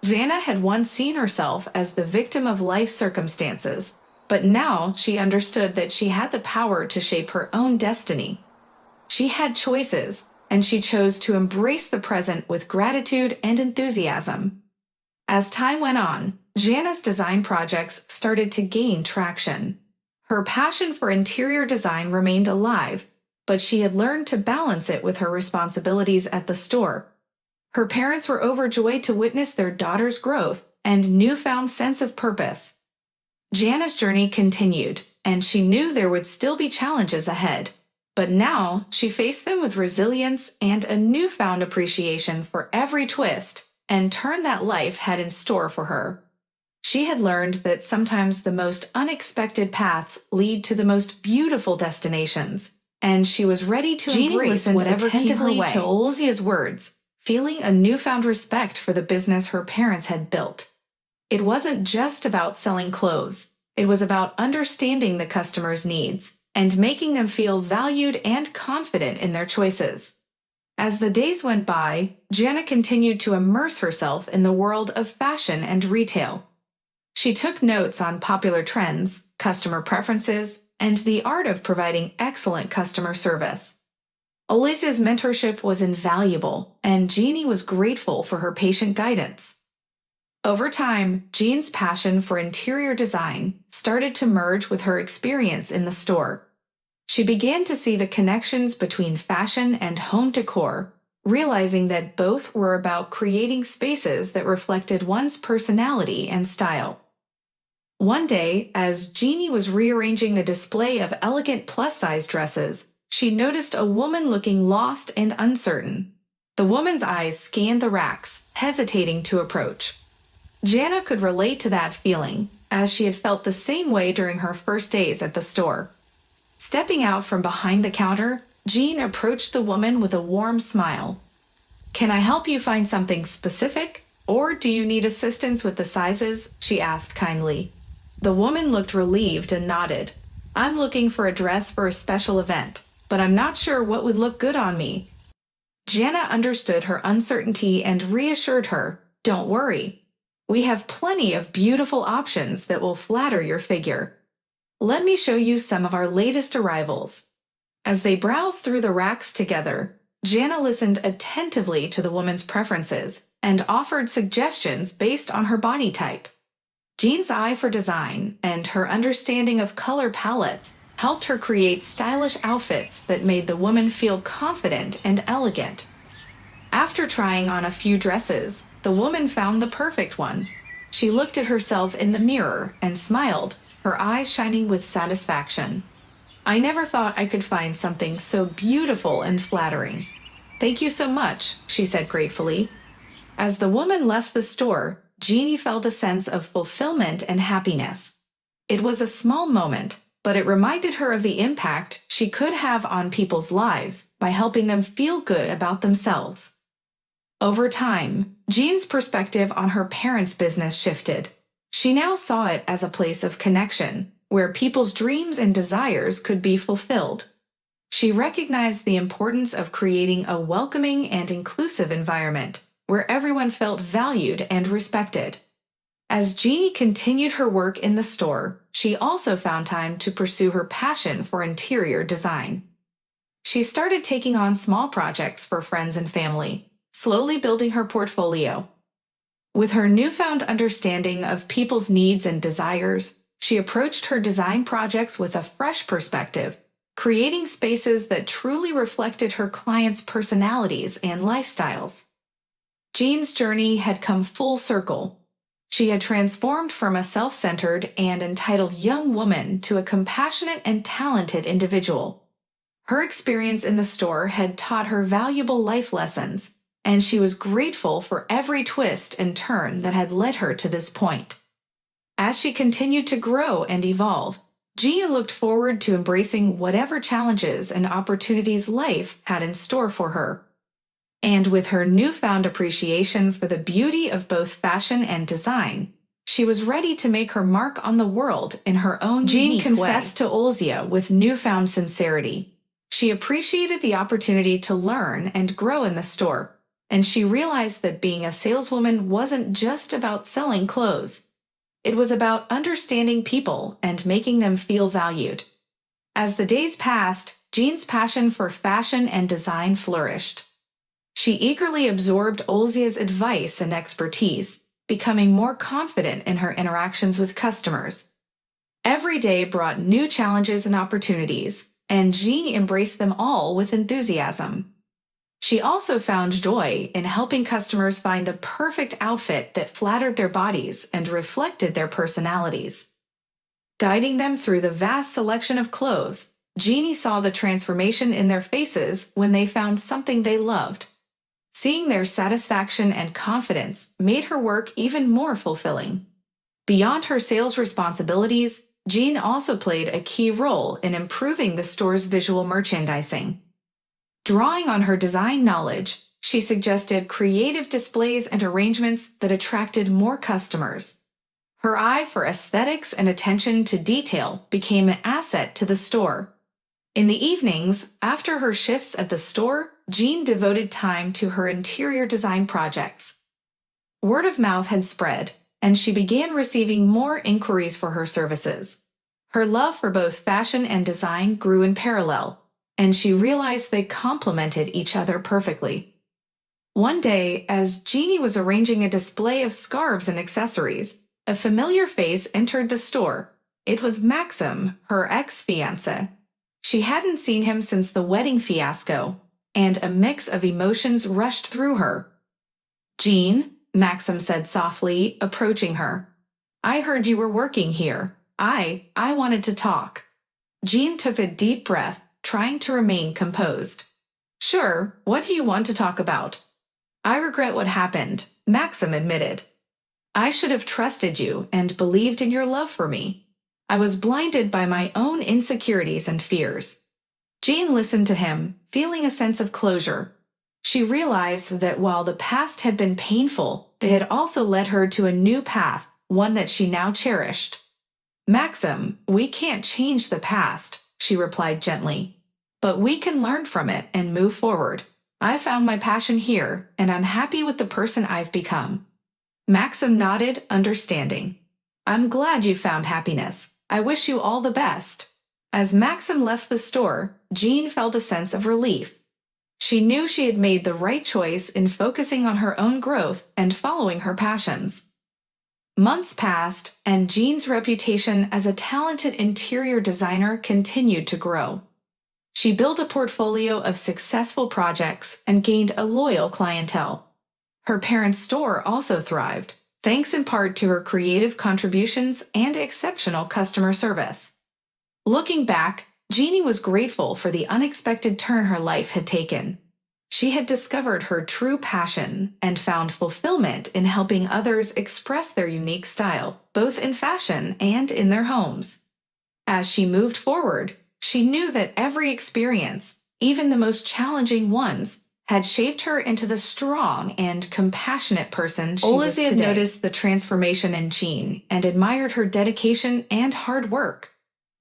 Jana had once seen herself as the victim of life circumstances, but now she understood that she had the power to shape her own destiny. She had choices, and she chose to embrace the present with gratitude and enthusiasm. As time went on, Jana's design projects started to gain traction. Her passion for interior design remained alive, but she had learned to balance it with her responsibilities at the store. Her parents were overjoyed to witness their daughter's growth and newfound sense of purpose. Jana's journey continued, and she knew there would still be challenges ahead. But now she faced them with resilience and a newfound appreciation for every twist and turn that life had in store for her. She had learned that sometimes the most unexpected paths lead to the most beautiful destinations, and she was ready to embrace whatever came her way. To Olzia's words, feeling a newfound respect for the business her parents had built. It wasn't just about selling clothes. It was about understanding the customer's needs and making them feel valued and confident in their choices. As the days went by, Jana continued to immerse herself in the world of fashion and retail. She took notes on popular trends, customer preferences, and the art of providing excellent customer service. Olisa's mentorship was invaluable, and Jeannie was grateful for her patient guidance. Over time, Jean's passion for interior design started to merge with her experience in the store. She began to see the connections between fashion and home decor, realizing that both were about creating spaces that reflected one's personality and style. One day, as Jeannie was rearranging a display of elegant plus-size dresses, she noticed a woman looking lost and uncertain. The woman's eyes scanned the racks, hesitating to approach. Jana could relate to that feeling, as she had felt the same way during her first days at the store. Stepping out from behind the counter, Jean approached the woman with a warm smile. "Can I help you find something specific?" Or do you need assistance with the sizes? She asked kindly. The woman looked relieved and nodded. I'm looking for a dress for a special event, but I'm not sure what would look good on me. Jana understood her uncertainty and reassured her, don't worry. We have plenty of beautiful options that will flatter your figure. Let me show you some of our latest arrivals. As they browsed through the racks together, Jana listened attentively to the woman's preferences and offered suggestions based on her body type. Jean's eye for design and her understanding of color palettes helped her create stylish outfits that made the woman feel confident and elegant. After trying on a few dresses, the woman found the perfect one. She looked at herself in the mirror and smiled, her eyes shining with satisfaction. I never thought I could find something so beautiful and flattering. Thank you so much, she said gratefully. As the woman left the store, Jeannie felt a sense of fulfillment and happiness. It was a small moment, but it reminded her of the impact she could have on people's lives by helping them feel good about themselves. Over time, Jean's perspective on her parents' business shifted. She now saw it as a place of connection, where people's dreams and desires could be fulfilled. She recognized the importance of creating a welcoming and inclusive environment, where everyone felt valued and respected. As Jeannie continued her work in the store, she also found time to pursue her passion for interior design. She started taking on small projects for friends and family, slowly building her portfolio. With her newfound understanding of people's needs and desires, she approached her design projects with a fresh perspective, creating spaces that truly reflected her clients' personalities and lifestyles. Jean's journey had come full circle. She had transformed from a self-centered and entitled young woman to a compassionate and talented individual. Her experience in the store had taught her valuable life lessons, and she was grateful for every twist and turn that had led her to this point. As she continued to grow and evolve, Jeannie looked forward to embracing whatever challenges and opportunities life had in store for her. And with her newfound appreciation for the beauty of both fashion and design, she was ready to make her mark on the world in her own unique way. Jean confessed to Olzia with newfound sincerity. She appreciated the opportunity to learn and grow in the store, and she realized that being a saleswoman wasn't just about selling clothes. It was about understanding people and making them feel valued. As the days passed, Jean's passion for fashion and design flourished. She eagerly absorbed Olzia's advice and expertise, becoming more confident in her interactions with customers. Every day brought new challenges and opportunities, and Jean embraced them all with enthusiasm. She also found joy in helping customers find the perfect outfit that flattered their bodies and reflected their personalities. Guiding them through the vast selection of clothes, Jeannie saw the transformation in their faces when they found something they loved. Seeing their satisfaction and confidence made her work even more fulfilling. Beyond her sales responsibilities, Jean also played a key role in improving the store's visual merchandising. Drawing on her design knowledge, she suggested creative displays and arrangements that attracted more customers. Her eye for aesthetics and attention to detail became an asset to the store. In the evenings, after her shifts at the store, Jean devoted time to her interior design projects. Word of mouth had spread, and she began receiving more inquiries for her services. Her love for both fashion and design grew in parallel, and she realized they complemented each other perfectly. One day, as Jeannie was arranging a display of scarves and accessories, a familiar face entered the store. It was Maxim, her ex-fiancé. She hadn't seen him since the wedding fiasco, and a mix of emotions rushed through her. "Jean," Maxim said softly, approaching her. "I heard you were working here. I wanted to talk." Jean took a deep breath, trying to remain composed. "Sure, what do you want to talk about?" "I regret what happened," Maxim admitted. "I should have trusted you and believed in your love for me. I was blinded by my own insecurities and fears." Jean listened to him, feeling a sense of closure. She realized that while the past had been painful, it had also led her to a new path, one that she now cherished. Maxim, we can't change the past, she replied gently. But we can learn from it and move forward. I found my passion here, and I'm happy with the person I've become. Maxim nodded, understanding. I'm glad you found happiness. I wish you all the best. As Maxim left the store, Jean felt a sense of relief. She knew she had made the right choice in focusing on her own growth and following her passions. Months passed, and Jean's reputation as a talented interior designer continued to grow. She built a portfolio of successful projects and gained a loyal clientele. Her parents' store also thrived, thanks in part to her creative contributions and exceptional customer service. Looking back, Jeannie was grateful for the unexpected turn her life had taken. She had discovered her true passion and found fulfillment in helping others express their unique style, both in fashion and in their homes. As she moved forward, she knew that every experience, even the most challenging ones, had shaped her into the strong and compassionate person she was today. Olizia noticed the transformation in Jean and admired her dedication and hard work.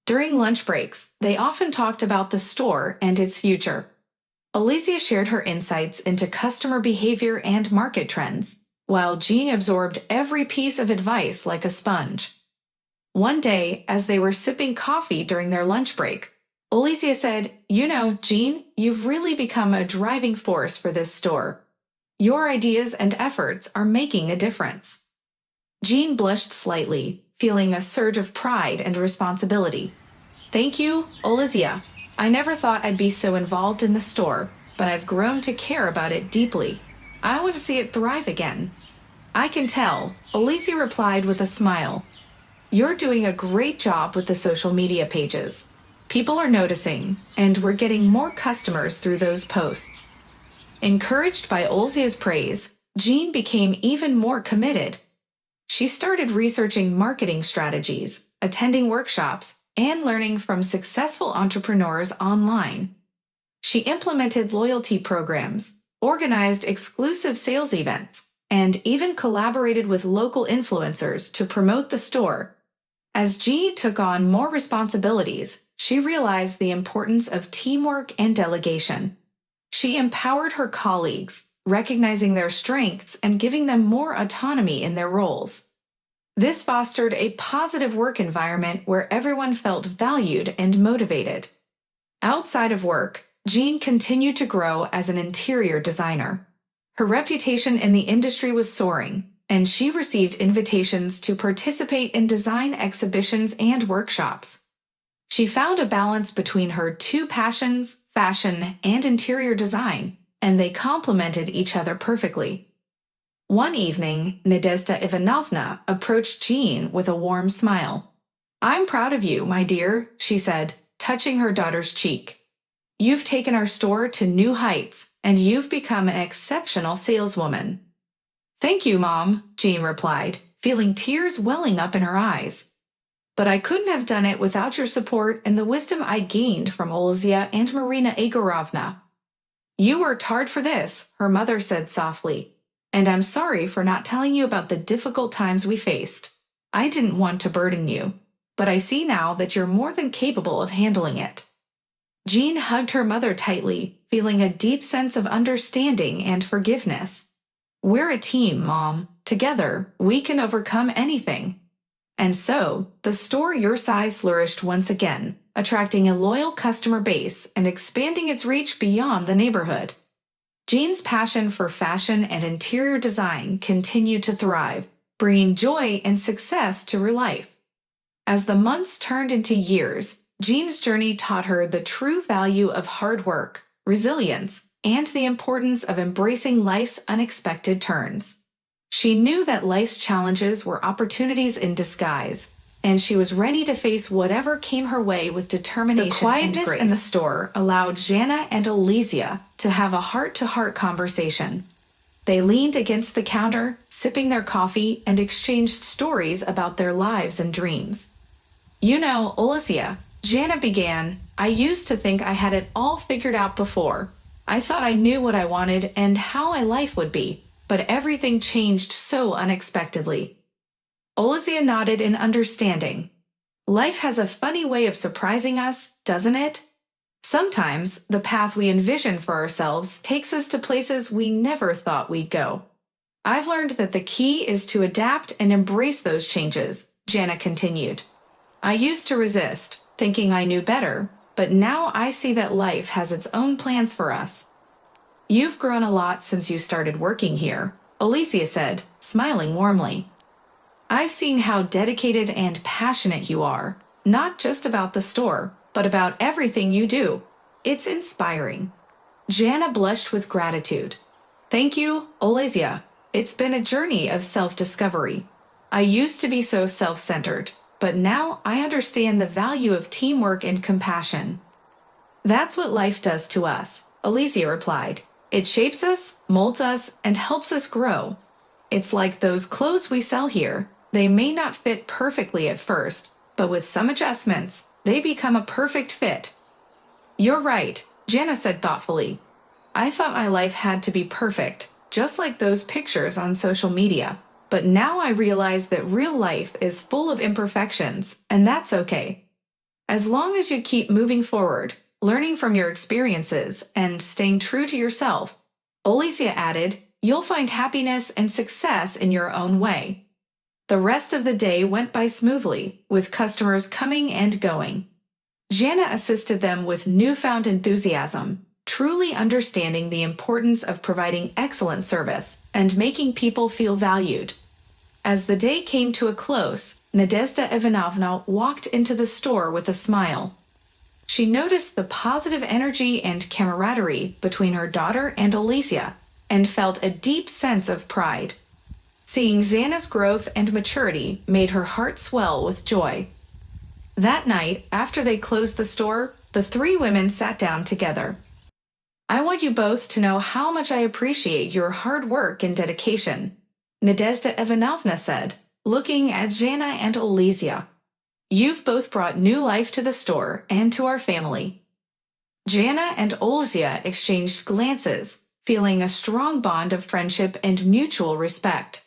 During lunch breaks, they often talked about the store and its future. Olizia shared her insights into customer behavior and market trends, while Jean absorbed every piece of advice like a sponge. One day, as they were sipping coffee during their lunch break, Olizia said, "You know, Jean, you've really become a driving force for this store. Your ideas and efforts are making a difference." Jean blushed slightly, feeling a surge of pride and responsibility. "Thank you, Olizia. I never thought I'd be so involved in the store, but I've grown to care about it deeply. I want to see it thrive again." "I can tell," Olizia replied with a smile. "You're doing a great job with the social media pages. People are noticing, and we're getting more customers through those posts." Encouraged by Olizia's praise, Jean became even more committed. She started researching marketing strategies, attending workshops, and learning from successful entrepreneurs online. She implemented loyalty programs, organized exclusive sales events, and even collaborated with local influencers to promote the store. As Jean took on more responsibilities, she realized the importance of teamwork and delegation. She empowered her colleagues, recognizing their strengths and giving them more autonomy in their roles. This fostered a positive work environment where everyone felt valued and motivated. Outside of work, Jean continued to grow as an interior designer. Her reputation in the industry was soaring, and she received invitations to participate in design exhibitions and workshops. She found a balance between her two passions, fashion and interior design, and they complemented each other perfectly. One evening, Nadezhda Ivanovna approached Jean with a warm smile. "I'm proud of you, my dear," she said, touching her daughter's cheek. "You've taken our store to new heights, and you've become an exceptional saleswoman." "Thank you, Mom," Jean replied, feeling tears welling up in her eyes. "But I couldn't have done it without your support and the wisdom I gained from Olizia and Marina Igorovna." "You worked hard for this," her mother said softly. "And I'm sorry for not telling you about the difficult times we faced. I didn't want to burden you, but I see now that you're more than capable of handling it." Jean hugged her mother tightly, feeling a deep sense of understanding and forgiveness. "We're a team, Mom. Together, we can overcome anything." And so, the store Your Size flourished once again, attracting a loyal customer base and expanding its reach beyond the neighborhood. Jean's passion for fashion and interior design continued to thrive, bringing joy and success to her life. As the months turned into years, Jean's journey taught her the true value of hard work, resilience, and the importance of embracing life's unexpected turns. She knew that life's challenges were opportunities in disguise, and she was ready to face whatever came her way with determination. The quietness in the store allowed Jana and Olizia to have a heart-to-heart conversation. They leaned against the counter, sipping their coffee, and exchanged stories about their lives and dreams. "You know, Olizia," Jana began, "I used to think I had it all figured out before, I thought I knew what I wanted and how my life would be, but everything changed so unexpectedly. Olivia nodded in understanding. Life has a funny way of surprising us, doesn't it? Sometimes the path we envision for ourselves takes us to places we never thought we'd go. I've learned that the key is to adapt and embrace those changes, Jana continued. I used to resist, thinking I knew better, but now I see that life has its own plans for us. You've grown a lot since you started working here, Alicia said, smiling warmly. I've seen how dedicated and passionate you are, not just about the store, but about everything you do. It's inspiring. Jana blushed with gratitude. Thank you, Olivia. It's been a journey of self-discovery. I used to be so self-centered, but now I understand the value of teamwork and compassion. That's what life does to us, Alicia replied. It shapes us, molds us, and helps us grow. It's like those clothes we sell here. They may not fit perfectly at first, but with some adjustments, they become a perfect fit. You're right, Jana said thoughtfully. I thought my life had to be perfect, just like those pictures on social media. But now I realize that real life is full of imperfections, and that's okay. As long as you keep moving forward, learning from your experiences, and staying true to yourself, Alicia added, you'll find happiness and success in your own way. The rest of the day went by smoothly, with customers coming and going. Jana assisted them with newfound enthusiasm, truly understanding the importance of providing excellent service and making people feel valued. As the day came to a close, Nadezhda Ivanovna walked into the store with a smile. She noticed the positive energy and camaraderie between her daughter and Alicia, and felt a deep sense of pride. Seeing Jana's growth and maturity made her heart swell with joy. That night, after they closed the store, the three women sat down together. I want you both to know how much I appreciate your hard work and dedication, Nadezhda Ivanovna said, looking at Jana and Alicia. You've both brought new life to the store and to our family. Jana and Alicia exchanged glances, feeling a strong bond of friendship and mutual respect.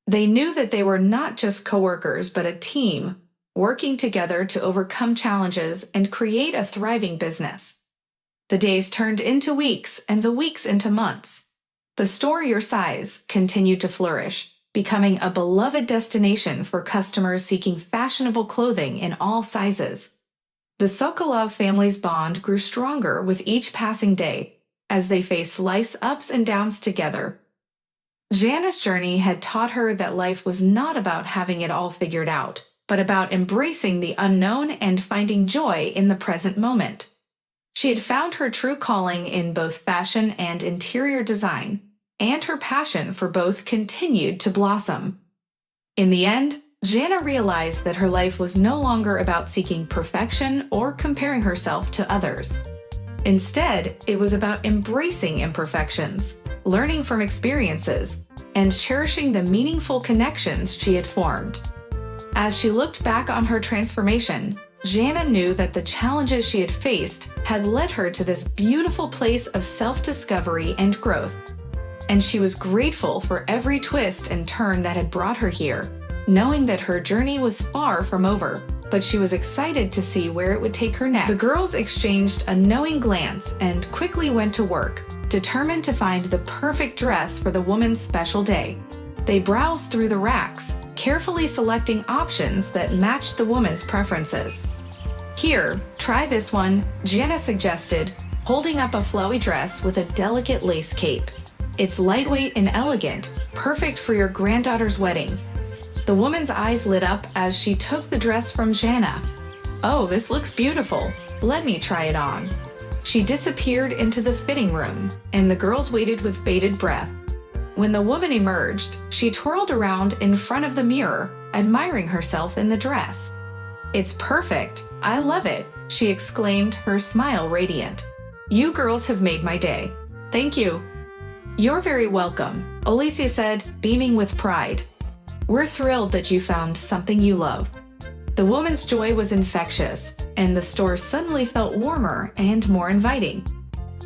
They knew that they were not just coworkers but a team, working together to overcome challenges and create a thriving business. The days turned into weeks and the weeks into months. The store your size continued to flourish, becoming a beloved destination for customers seeking fashionable clothing in all sizes. The Sokolov family's bond grew stronger with each passing day as they faced life's ups and downs together. Jana's journey had taught her that life was not about having it all figured out, but about embracing the unknown and finding joy in the present moment. She had found her true calling in both fashion and interior design, and her passion for both continued to blossom. In the end, Jana realized that her life was no longer about seeking perfection or comparing herself to others. Instead, it was about embracing imperfections, learning from experiences, and cherishing the meaningful connections she had formed. As she looked back on her transformation, Jana knew that the challenges she had faced had led her to this beautiful place of self-discovery and growth. And she was grateful for every twist and turn that had brought her here, knowing that her journey was far from over, but she was excited to see where it would take her next. The girls exchanged a knowing glance and quickly went to work, determined to find the perfect dress for the woman's special day. They browsed through the racks, carefully selecting options that matched the woman's preferences. Here, try this one, Jana suggested, holding up a flowy dress with a delicate lace cape. It's lightweight and elegant, perfect for your granddaughter's wedding. The woman's eyes lit up as she took the dress from Jana. Oh, this looks beautiful. Let me try it on. She disappeared into the fitting room, and the girls waited with bated breath. When the woman emerged, she twirled around in front of the mirror, admiring herself in the dress. It's perfect. I love it, she exclaimed, her smile radiant. You girls have made my day. Thank you. You're very welcome, Alicia said, beaming with pride. We're thrilled that you found something you love. The woman's joy was infectious, and the store suddenly felt warmer and more inviting.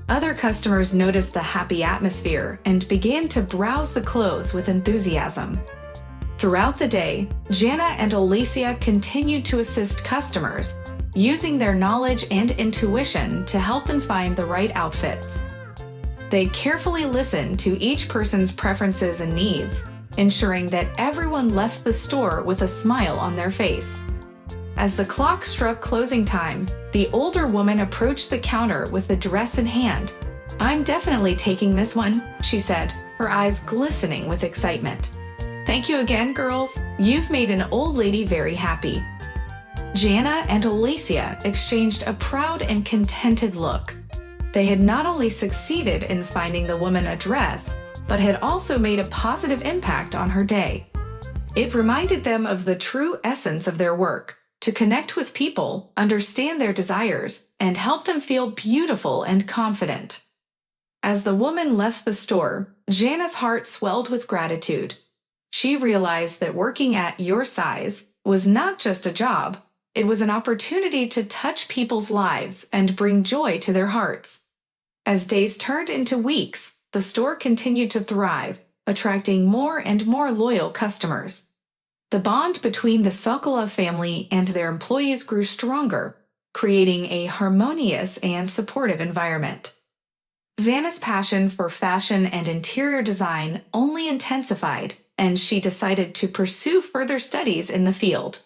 Other customers noticed the happy atmosphere and began to browse the clothes with enthusiasm. Throughout the day, Jana and Alicia continued to assist customers, using their knowledge and intuition to help them find the right outfits. They carefully listened to each person's preferences and needs, ensuring that everyone left the store with a smile on their face. As the clock struck closing time, the older woman approached the counter with the dress in hand. "I'm definitely taking this one," she said, her eyes glistening with excitement. "Thank you again, girls. You've made an old lady very happy." Jana and Alicia exchanged a proud and contented look. They had not only succeeded in finding the woman a dress, but had also made a positive impact on her day. It reminded them of the true essence of their work, to connect with people, understand their desires, and help them feel beautiful and confident. As the woman left the store, Jana's heart swelled with gratitude. She realized that working at Your Size was not just a job, it was an opportunity to touch people's lives and bring joy to their hearts. As days turned into weeks, the store continued to thrive, attracting more and more loyal customers. The bond between the Sokolov family and their employees grew stronger, creating a harmonious and supportive environment. Xana's passion for fashion and interior design only intensified, and she decided to pursue further studies in the field.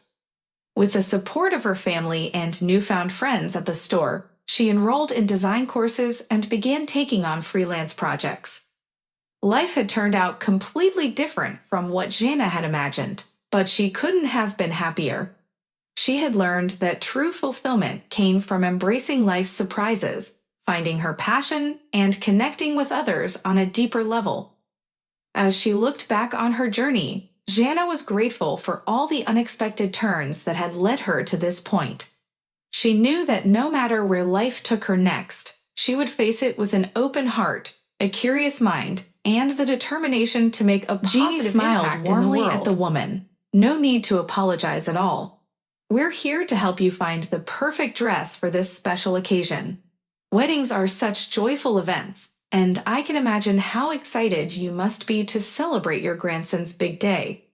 With the support of her family and newfound friends at the store, she enrolled in design courses and began taking on freelance projects. Life had turned out completely different from what Jana had imagined, but she couldn't have been happier. She had learned that true fulfillment came from embracing life's surprises, finding her passion, and connecting with others on a deeper level. As she looked back on her journey, Jana was grateful for all the unexpected turns that had led her to this point. She knew that no matter where life took her next, she would face it with an open heart, a curious mind, and the determination to make a positive impact warmly in the world. At the woman. "No need to apologize at all. We're here to help you find the perfect dress for this special occasion. Weddings are such joyful events, and I can imagine how excited you must be to celebrate your grandson's big day."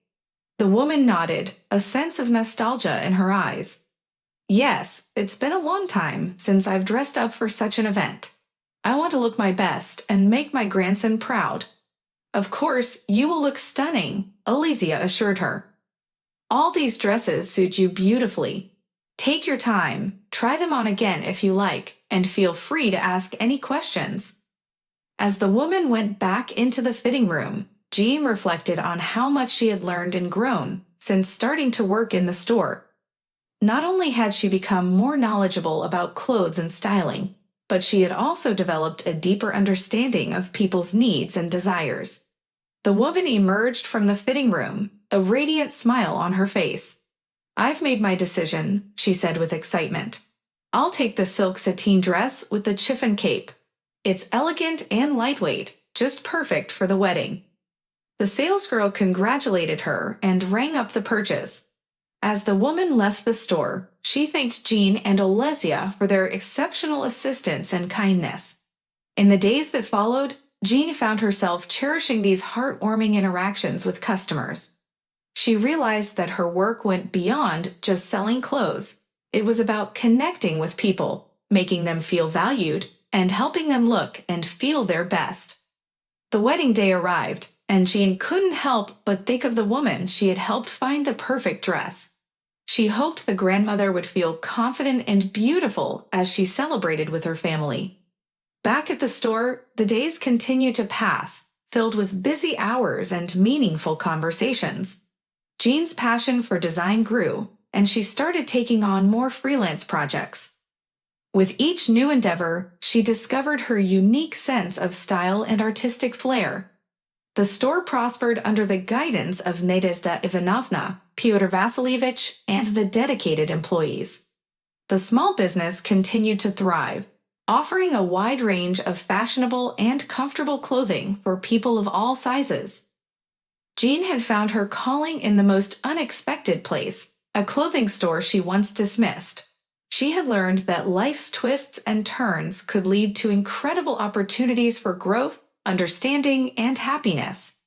The woman nodded, a sense of nostalgia in her eyes. "Yes, it's been a long time since I've dressed up for such an event. I want to look my best and make my grandson proud." "Of course, you will look stunning," Alicia assured her. "All these dresses suit you beautifully. Take your time, try them on again if you like, and feel free to ask any questions." As the woman went back into the fitting room, Jean reflected on how much she had learned and grown since starting to work in the store. Not only had she become more knowledgeable about clothes and styling, but she had also developed a deeper understanding of people's needs and desires. The woman emerged from the fitting room, a radiant smile on her face. "I've made my decision," she said with excitement. "I'll take the silk sateen dress with the chiffon cape. It's elegant and lightweight, just perfect for the wedding." The salesgirl congratulated her and rang up the purchase. As the woman left the store, she thanked Jean and Olesia for their exceptional assistance and kindness. In the days that followed, Jean found herself cherishing these heartwarming interactions with customers. She realized that her work went beyond just selling clothes. It was about connecting with people, making them feel valued, and helping them look and feel their best. The wedding day arrived, and Jean couldn't help but think of the woman she had helped find the perfect dress. She hoped the grandmother would feel confident and beautiful as she celebrated with her family. Back at the store, the days continued to pass, filled with busy hours and meaningful conversations. Jean's passion for design grew, and she started taking on more freelance projects. With each new endeavor, she discovered her unique sense of style and artistic flair. The store prospered under the guidance of Nadezhda Ivanovna, Pyotr Vasilievich, and the dedicated employees. The small business continued to thrive, offering a wide range of fashionable and comfortable clothing for people of all sizes. Jean had found her calling in the most unexpected place, a clothing store she once dismissed. She had learned that life's twists and turns could lead to incredible opportunities for growth, understanding, and happiness.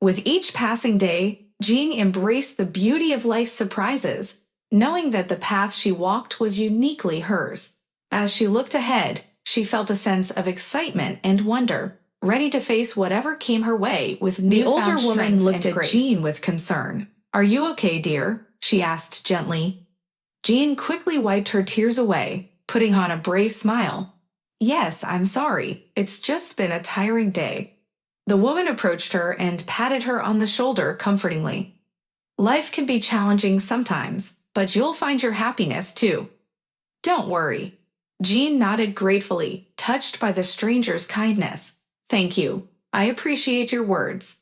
With each passing day, Jean embraced the beauty of life's surprises, knowing that the path she walked was uniquely hers. As she looked ahead, she felt a sense of excitement and wonder, ready to face whatever came her way with newfound strength. The older woman looked at Jean with concern. "Are you okay, dear?" she asked gently. Jean quickly wiped her tears away, putting on a brave smile. "Yes, I'm sorry. It's just been a tiring day." The woman approached her and patted her on the shoulder comfortingly. "Life can be challenging sometimes, but you'll find your happiness too. Don't worry." Jean nodded gratefully, touched by the stranger's kindness. "Thank you. I appreciate your words."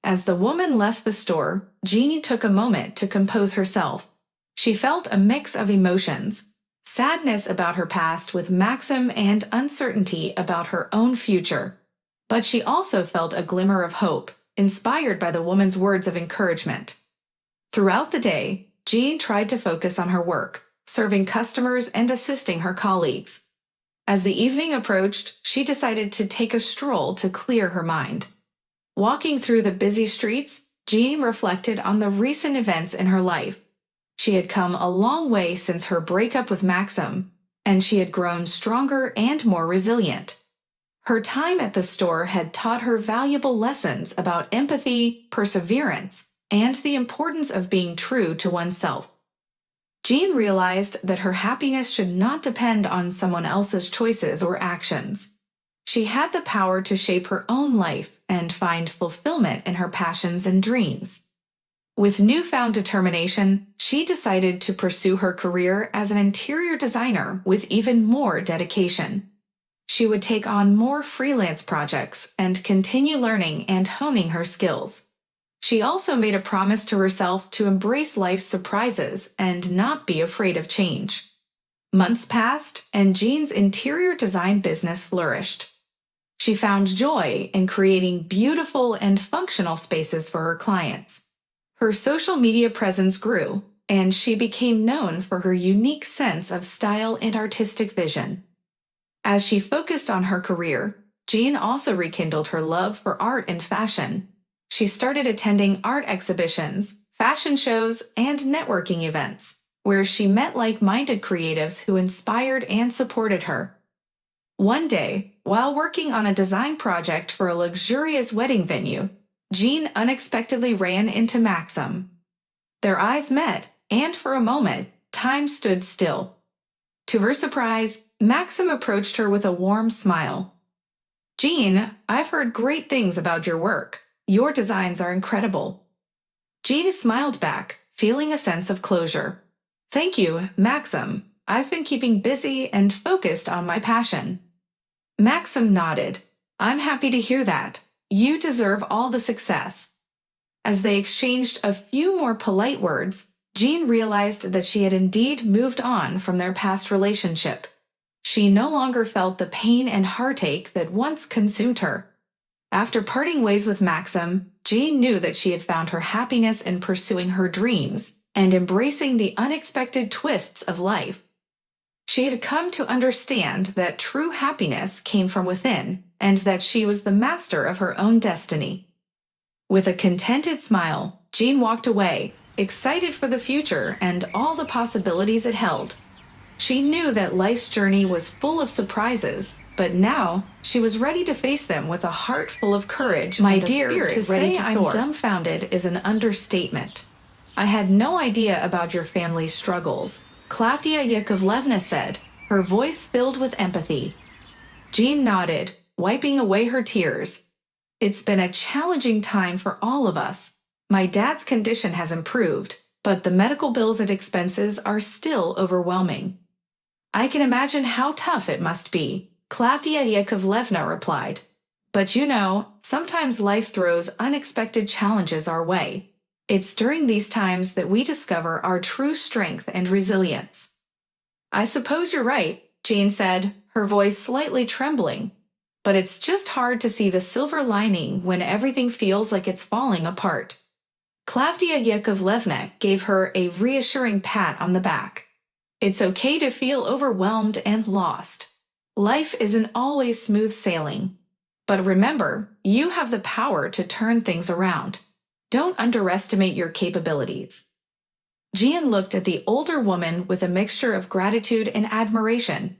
As the woman left the store, Jean took a moment to compose herself. She felt a mix of emotions: sadness about her past with Maxim and uncertainty about her own future. But she also felt a glimmer of hope, inspired by the woman's words of encouragement. Throughout the day, Jean tried to focus on her work, serving customers and assisting her colleagues. As the evening approached, she decided to take a stroll to clear her mind. Walking through the busy streets, Jean reflected on the recent events in her life. She had come a long way since her breakup with Maxim, and she had grown stronger and more resilient. Her time at the store had taught her valuable lessons about empathy, perseverance, and the importance of being true to oneself. Jean realized that her happiness should not depend on someone else's choices or actions. She had the power to shape her own life and find fulfillment in her passions and dreams. With newfound determination, she decided to pursue her career as an interior designer with even more dedication. She would take on more freelance projects and continue learning and honing her skills. She also made a promise to herself to embrace life's surprises and not be afraid of change. Months passed, and Jean's interior design business flourished. She found joy in creating beautiful and functional spaces for her clients. Her social media presence grew, and she became known for her unique sense of style and artistic vision. As she focused on her career, Jean also rekindled her love for art and fashion. She started attending art exhibitions, fashion shows, and networking events, where she met like-minded creatives who inspired and supported her. One day, while working on a design project for a luxurious wedding venue, Jean unexpectedly ran into Maxim. Their eyes met, and for a moment, time stood still. To her surprise, Maxim approached her with a warm smile. "Jean, I've heard great things about your work. Your designs are incredible." Jean smiled back, feeling a sense of closure. "Thank you, Maxim. I've been keeping busy and focused on my passion." Maxim nodded. "I'm happy to hear that. You deserve all the success." As they exchanged a few more polite words, Jean realized that she had indeed moved on from their past relationship. She no longer felt the pain and heartache that once consumed her. After parting ways with Maxim, Jean knew that she had found her happiness in pursuing her dreams and embracing the unexpected twists of life. She had come to understand that true happiness came from within, and that she was the master of her own destiny. With a contented smile, Jean walked away, excited for the future and all the possibilities it held. She knew that life's journey was full of surprises, but now she was ready to face them with a heart full of courage and a spirit ready to soar. "I'm dumbfounded" is an understatement. "I had no idea about your family's struggles," Klavdia Yakovlevna said, her voice filled with empathy. Jean nodded, wiping away her tears. "It's been a challenging time for all of us. My dad's condition has improved, but the medical bills and expenses are still overwhelming." "I can imagine how tough it must be," Klavdia Yakovlevna replied. "But you know, sometimes life throws unexpected challenges our way. It's during these times that we discover our true strength and resilience." "I suppose you're right," Jean said, her voice slightly trembling. "But it's just hard to see the silver lining when everything feels like it's falling apart." Klavdia Yakovlevna gave her a reassuring pat on the back. It's okay to feel overwhelmed and lost. Life isn't always smooth sailing. But remember, you have the power to turn things around. Don't underestimate your capabilities. Jean looked at the older woman with a mixture of gratitude and admiration.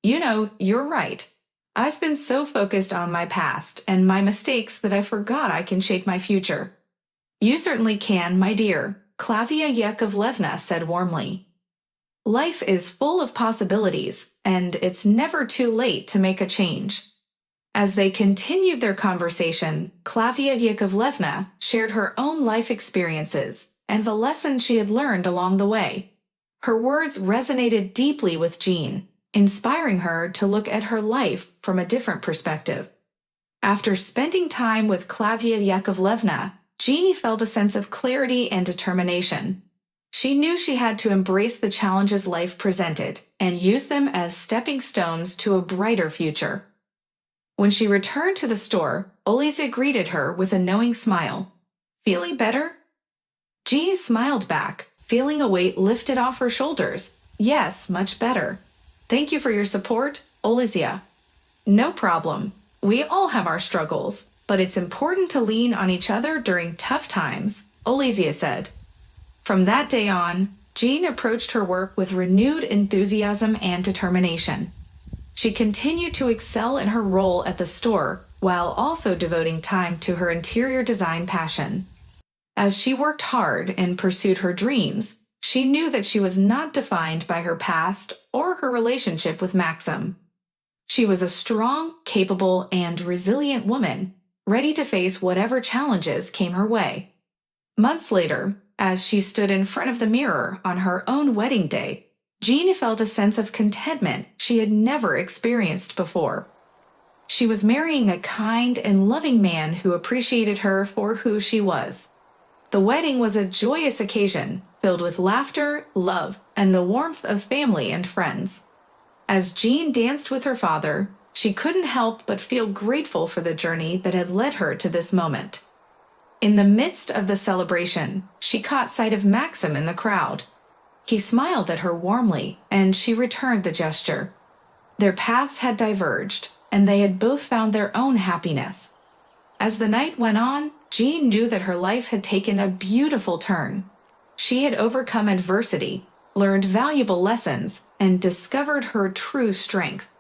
You know, you're right. I've been so focused on my past and my mistakes that I forgot I can shape my future. You certainly can, my dear, Klavia Yakovlevna said warmly. Life is full of possibilities, and it's never too late to make a change. As they continued their conversation, Klavia Yakovlevna shared her own life experiences and the lessons she had learned along the way. Her words resonated deeply with Jean, inspiring her to look at her life from a different perspective. After spending time with Klavia Yakovlevna, Jeannie felt a sense of clarity and determination. She knew she had to embrace the challenges life presented and use them as stepping stones to a brighter future. When she returned to the store, Olizia greeted her with a knowing smile. Feeling better? Jean smiled back, feeling a weight lifted off her shoulders. Yes, much better. Thank you for your support, Olizia. No problem. We all have our struggles, but it's important to lean on each other during tough times, Olizia said. From that day on, Jean approached her work with renewed enthusiasm and determination. She continued to excel in her role at the store while also devoting time to her interior design passion. As she worked hard and pursued her dreams, she knew that she was not defined by her past or her relationship with Maxim. She was a strong, capable, and resilient woman, ready to face whatever challenges came her way. Months later, as she stood in front of the mirror on her own wedding day, Jean felt a sense of contentment she had never experienced before. She was marrying a kind and loving man who appreciated her for who she was. The wedding was a joyous occasion, filled with laughter, love, and the warmth of family and friends. As Jean danced with her father, she couldn't help but feel grateful for the journey that had led her to this moment. In the midst of the celebration, she caught sight of Maxim in the crowd. He smiled at her warmly, and she returned the gesture. Their paths had diverged, and they had both found their own happiness. As the night went on, Jean knew that her life had taken a beautiful turn. She had overcome adversity, learned valuable lessons, and discovered her true strength.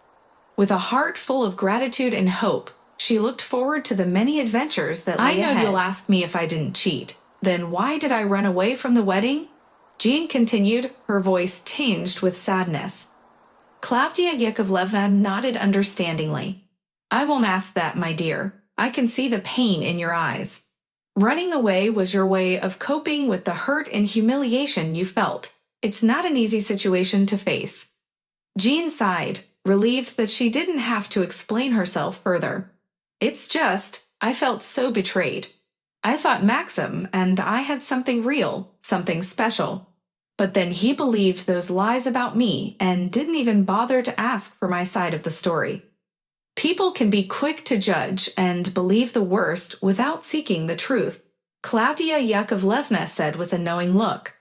With a heart full of gratitude and hope, she looked forward to the many adventures that lay ahead. I know you'll ask me if I didn't cheat. Then why did I run away from the wedding? Jean continued, her voice tinged with sadness. Klavdia Yakovlevna nodded understandingly. I won't ask that, my dear. I can see the pain in your eyes. Running away was your way of coping with the hurt and humiliation you felt. It's not an easy situation to face. Jean sighed, relieved that she didn't have to explain herself further. It's just, I felt so betrayed. I thought Maxim and I had something real, something special. But then he believed those lies about me and didn't even bother to ask for my side of the story. People can be quick to judge and believe the worst without seeking the truth, Klavdia Yakovlevna said with a knowing look.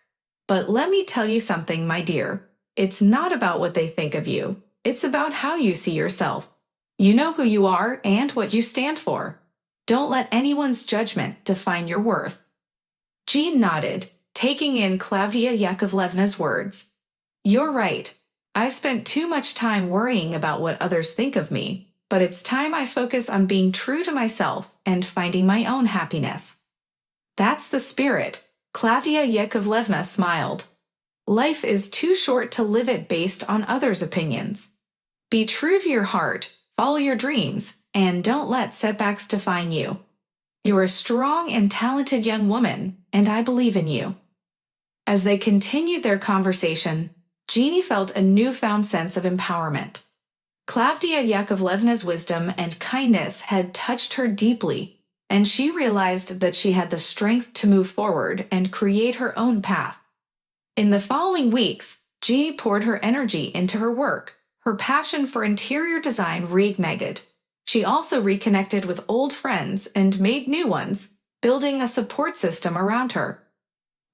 But let me tell you something, my dear. It's not about what they think of you. It's about how you see yourself. You know who you are and what you stand for. Don't let anyone's judgment define your worth. Jean nodded, taking in Klavdia Yakovlevna's words. You're right. I've spent too much time worrying about what others think of me, but it's time I focus on being true to myself and finding my own happiness. That's the spirit, Klavdia Yakovlevna smiled. Life is too short to live it based on others' opinions. Be true to your heart, follow your dreams, and don't let setbacks define you. You're a strong and talented young woman, and I believe in you. As they continued their conversation, Jeannie felt a newfound sense of empowerment. Klavdia Yakovlevna's wisdom and kindness had touched her deeply, and she realized that she had the strength to move forward and create her own path. In the following weeks, Jeannie poured her energy into her work. Her passion for interior design reignited. She also reconnected with old friends and made new ones, building a support system around her.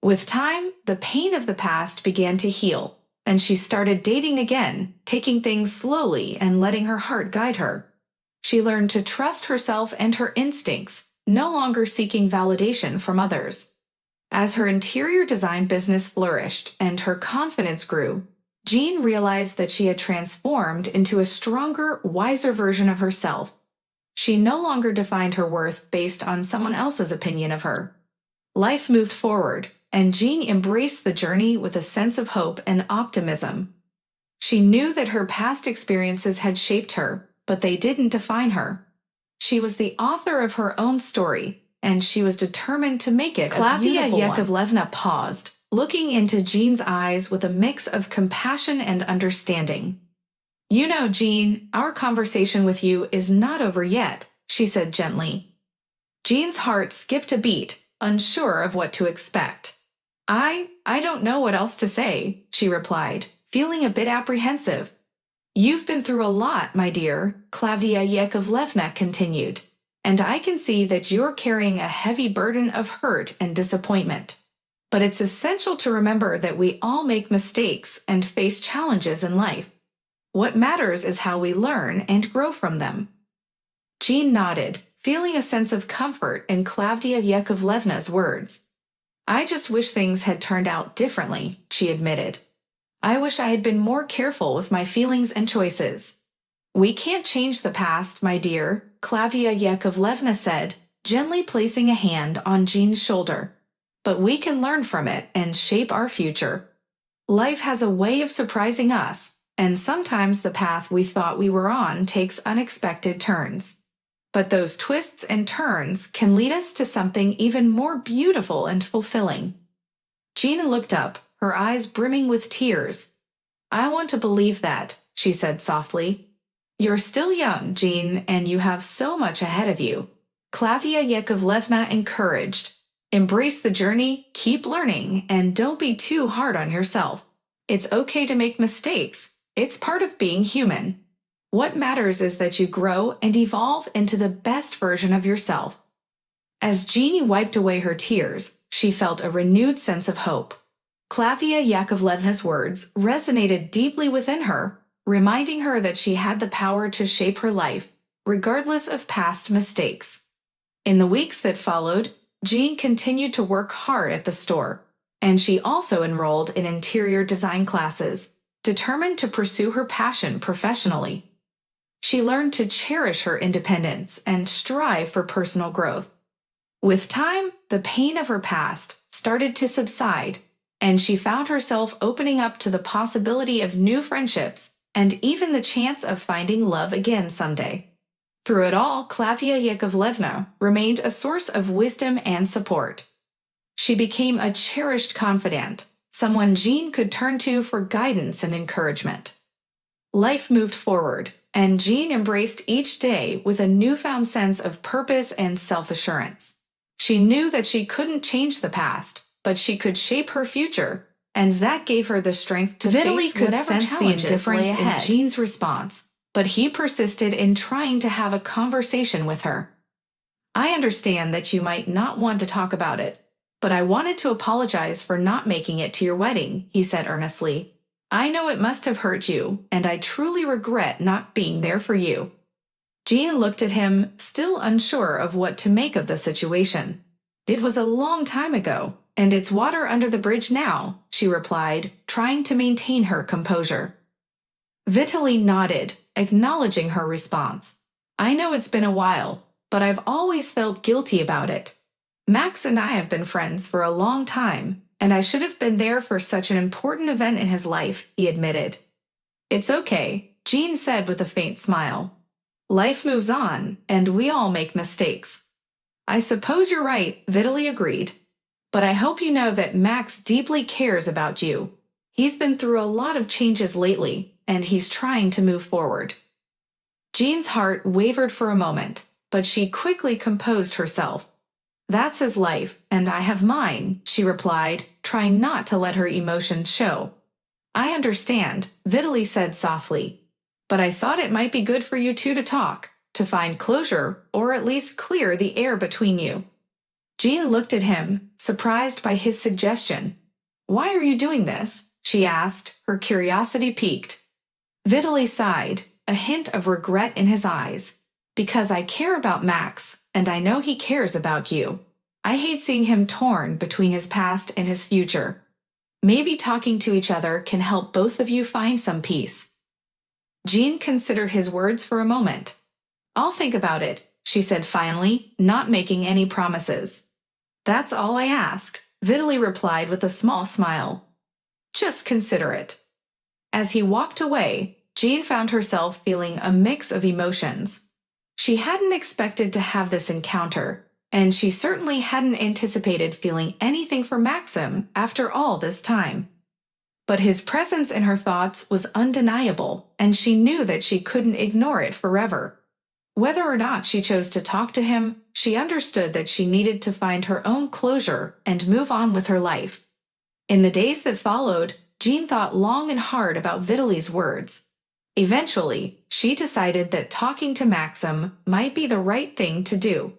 With time, the pain of the past began to heal, and she started dating again, taking things slowly and letting her heart guide her. She learned to trust herself and her instincts, no longer seeking validation from others. As her interior design business flourished and her confidence grew, Jean realized that she had transformed into a stronger, wiser version of herself. She no longer defined her worth based on someone else's opinion of her. Life moved forward, and Jean embraced the journey with a sense of hope and optimism. She knew that her past experiences had shaped her, but they didn't define her. She was the author of her own story, and she was determined to make it a beautiful one. Klavdia Yakovlevna paused, looking into Jean's eyes with a mix of compassion and understanding. "You know, Jean, our conversation with you is not over yet," she said gently. Jean's heart skipped a beat, unsure of what to expect. I don't know what else to say," she replied, feeling a bit apprehensive. "You've been through a lot, my dear," Klavdia Yakovlevna continued, "and I can see that you're carrying a heavy burden of hurt and disappointment. But it's essential to remember that we all make mistakes and face challenges in life. What matters is how we learn and grow from them." Jean nodded, feeling a sense of comfort in Klavdia Yakovlevna's words. "I just wish things had turned out differently," she admitted. "I wish I had been more careful with my feelings and choices." "We can't change the past, my dear," Klavdia Yakovlevna said, gently placing a hand on Jean's shoulder. "But we can learn from it and shape our future. Life has a way of surprising us, and sometimes the path we thought we were on takes unexpected turns. But those twists and turns can lead us to something even more beautiful and fulfilling." Jean looked up, her eyes brimming with tears. "I want to believe that," she said softly. "You're still young, Jean, and you have so much ahead of you," Klavdia Yakovlevna encouraged. "Embrace the journey, keep learning, and don't be too hard on yourself. It's okay to make mistakes. It's part of being human. What matters is that you grow and evolve into the best version of yourself." As Jeannie wiped away her tears, she felt a renewed sense of hope. Klavdia Yakovlevna's words resonated deeply within her, reminding her that she had the power to shape her life, regardless of past mistakes. In the weeks that followed, Jean continued to work hard at the store, and she also enrolled in interior design classes, determined to pursue her passion professionally. She learned to cherish her independence and strive for personal growth. With time, the pain of her past started to subside, and she found herself opening up to the possibility of new friendships and even the chance of finding love again someday. Through it all, Klavdia Yakovlevna remained a source of wisdom and support. She became a cherished confidant, someone Jean could turn to for guidance and encouragement. Life moved forward, and Jean embraced each day with a newfound sense of purpose and self-assurance. She knew that she couldn't change the past, but she could shape her future, and that gave her the strength to face whatever challenges lay ahead. In Jean's response, but he persisted in trying to have a conversation with her. "I understand that you might not want to talk about it, but I wanted to apologize for not making it to your wedding," he said earnestly. "I know it must have hurt you, and I truly regret not being there for you." Jean looked at him, still unsure of what to make of the situation. "It was a long time ago, and it's water under the bridge now," she replied, trying to maintain her composure. Vitaly nodded, acknowledging her response. "I know it's been a while, but I've always felt guilty about it. Max and I have been friends for a long time, and I should have been there for such an important event in his life," he admitted. "It's okay," Jean said with a faint smile. "Life moves on, and we all make mistakes." "I suppose you're right," Vitaly agreed. "But I hope you know that Max deeply cares about you. He's been through a lot of changes lately, and he's trying to move forward." Jean's heart wavered for a moment, but she quickly composed herself. "That's his life, and I have mine," she replied, trying not to let her emotions show. "I understand," Vitaly said softly. "But I thought it might be good for you two to talk, to find closure, or at least clear the air between you." Jean looked at him, surprised by his suggestion. "Why are you doing this?" she asked, her curiosity piqued. Vitaly sighed, a hint of regret in his eyes. Because I care about Max, and I know he cares about you. I hate seeing him torn between his past and his future. Maybe talking to each other can help both of you find some peace. Jean considered his words for a moment. I'll think about it, she said finally, not making any promises. That's all I ask, Vitaly replied with a small smile. Just consider it. As he walked away, Jean found herself feeling a mix of emotions. She hadn't expected to have this encounter, and she certainly hadn't anticipated feeling anything for Maxim after all this time. But his presence in her thoughts was undeniable, and she knew that she couldn't ignore it forever. Whether or not she chose to talk to him, she understood that she needed to find her own closure and move on with her life. In the days that followed, Jean thought long and hard about Vitaly's words. Eventually, she decided that talking to Maxim might be the right thing to do.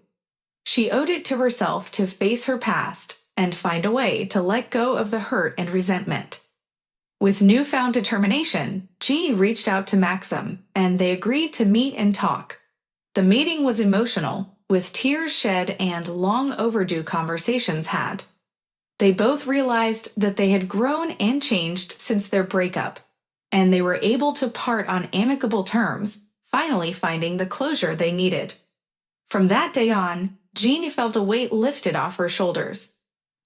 She owed it to herself to face her past and find a way to let go of the hurt and resentment. With newfound determination, Jean reached out to Maxim, and they agreed to meet and talk. The meeting was emotional, with tears shed and long overdue conversations had. They both realized that they had grown and changed since their breakup, and they were able to part on amicable terms, finally finding the closure they needed. From that day on, Jean felt a weight lifted off her shoulders.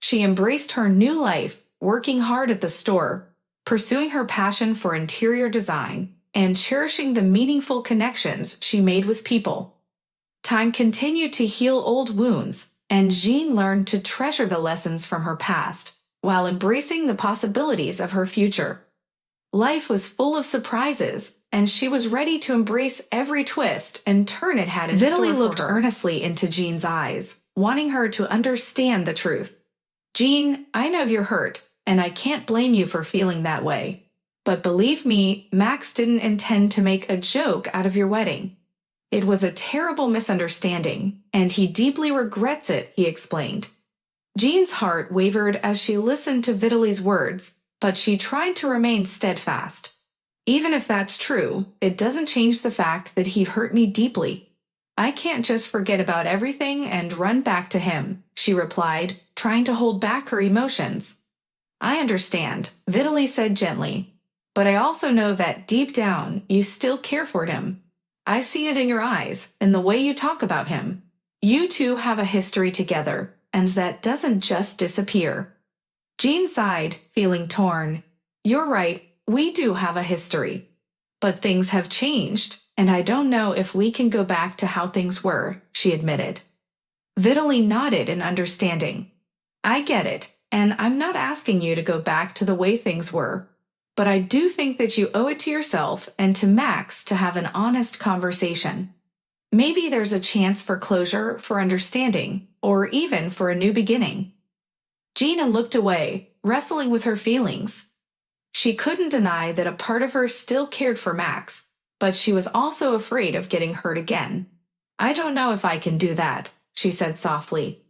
She embraced her new life, working hard at the store, pursuing her passion for interior design, and cherishing the meaningful connections she made with people. Time continued to heal old wounds, and Jean learned to treasure the lessons from her past, while embracing the possibilities of her future. Life was full of surprises, and she was ready to embrace every twist and turn it had in store for her. Vitaly looked earnestly into Jean's eyes, wanting her to understand the truth. Jean, I know you're hurt, and I can't blame you for feeling that way. But believe me, Max didn't intend to make a joke out of your wedding. It was a terrible misunderstanding, and he deeply regrets it, he explained. Jean's heart wavered as she listened to Vitaly's words, but she tried to remain steadfast. Even if that's true, it doesn't change the fact that he hurt me deeply. I can't just forget about everything and run back to him, she replied, trying to hold back her emotions. I understand, Vitaly said gently. But I also know that deep down, you still care for him. I've seen it in your eyes, in the way you talk about him. You two have a history together, and that doesn't just disappear. Jean sighed, feeling torn. You're right, we do have a history. But things have changed, and I don't know if we can go back to how things were, she admitted. Vitaly nodded in understanding. I get it, and I'm not asking you to go back to the way things were. But I do think that you owe it to yourself and to Max to have an honest conversation. Maybe there's a chance for closure, for understanding, or even for a new beginning. Gina looked away, wrestling with her feelings. She couldn't deny that a part of her still cared for Max, but she was also afraid of getting hurt again. I don't know if I can do that, she said softly.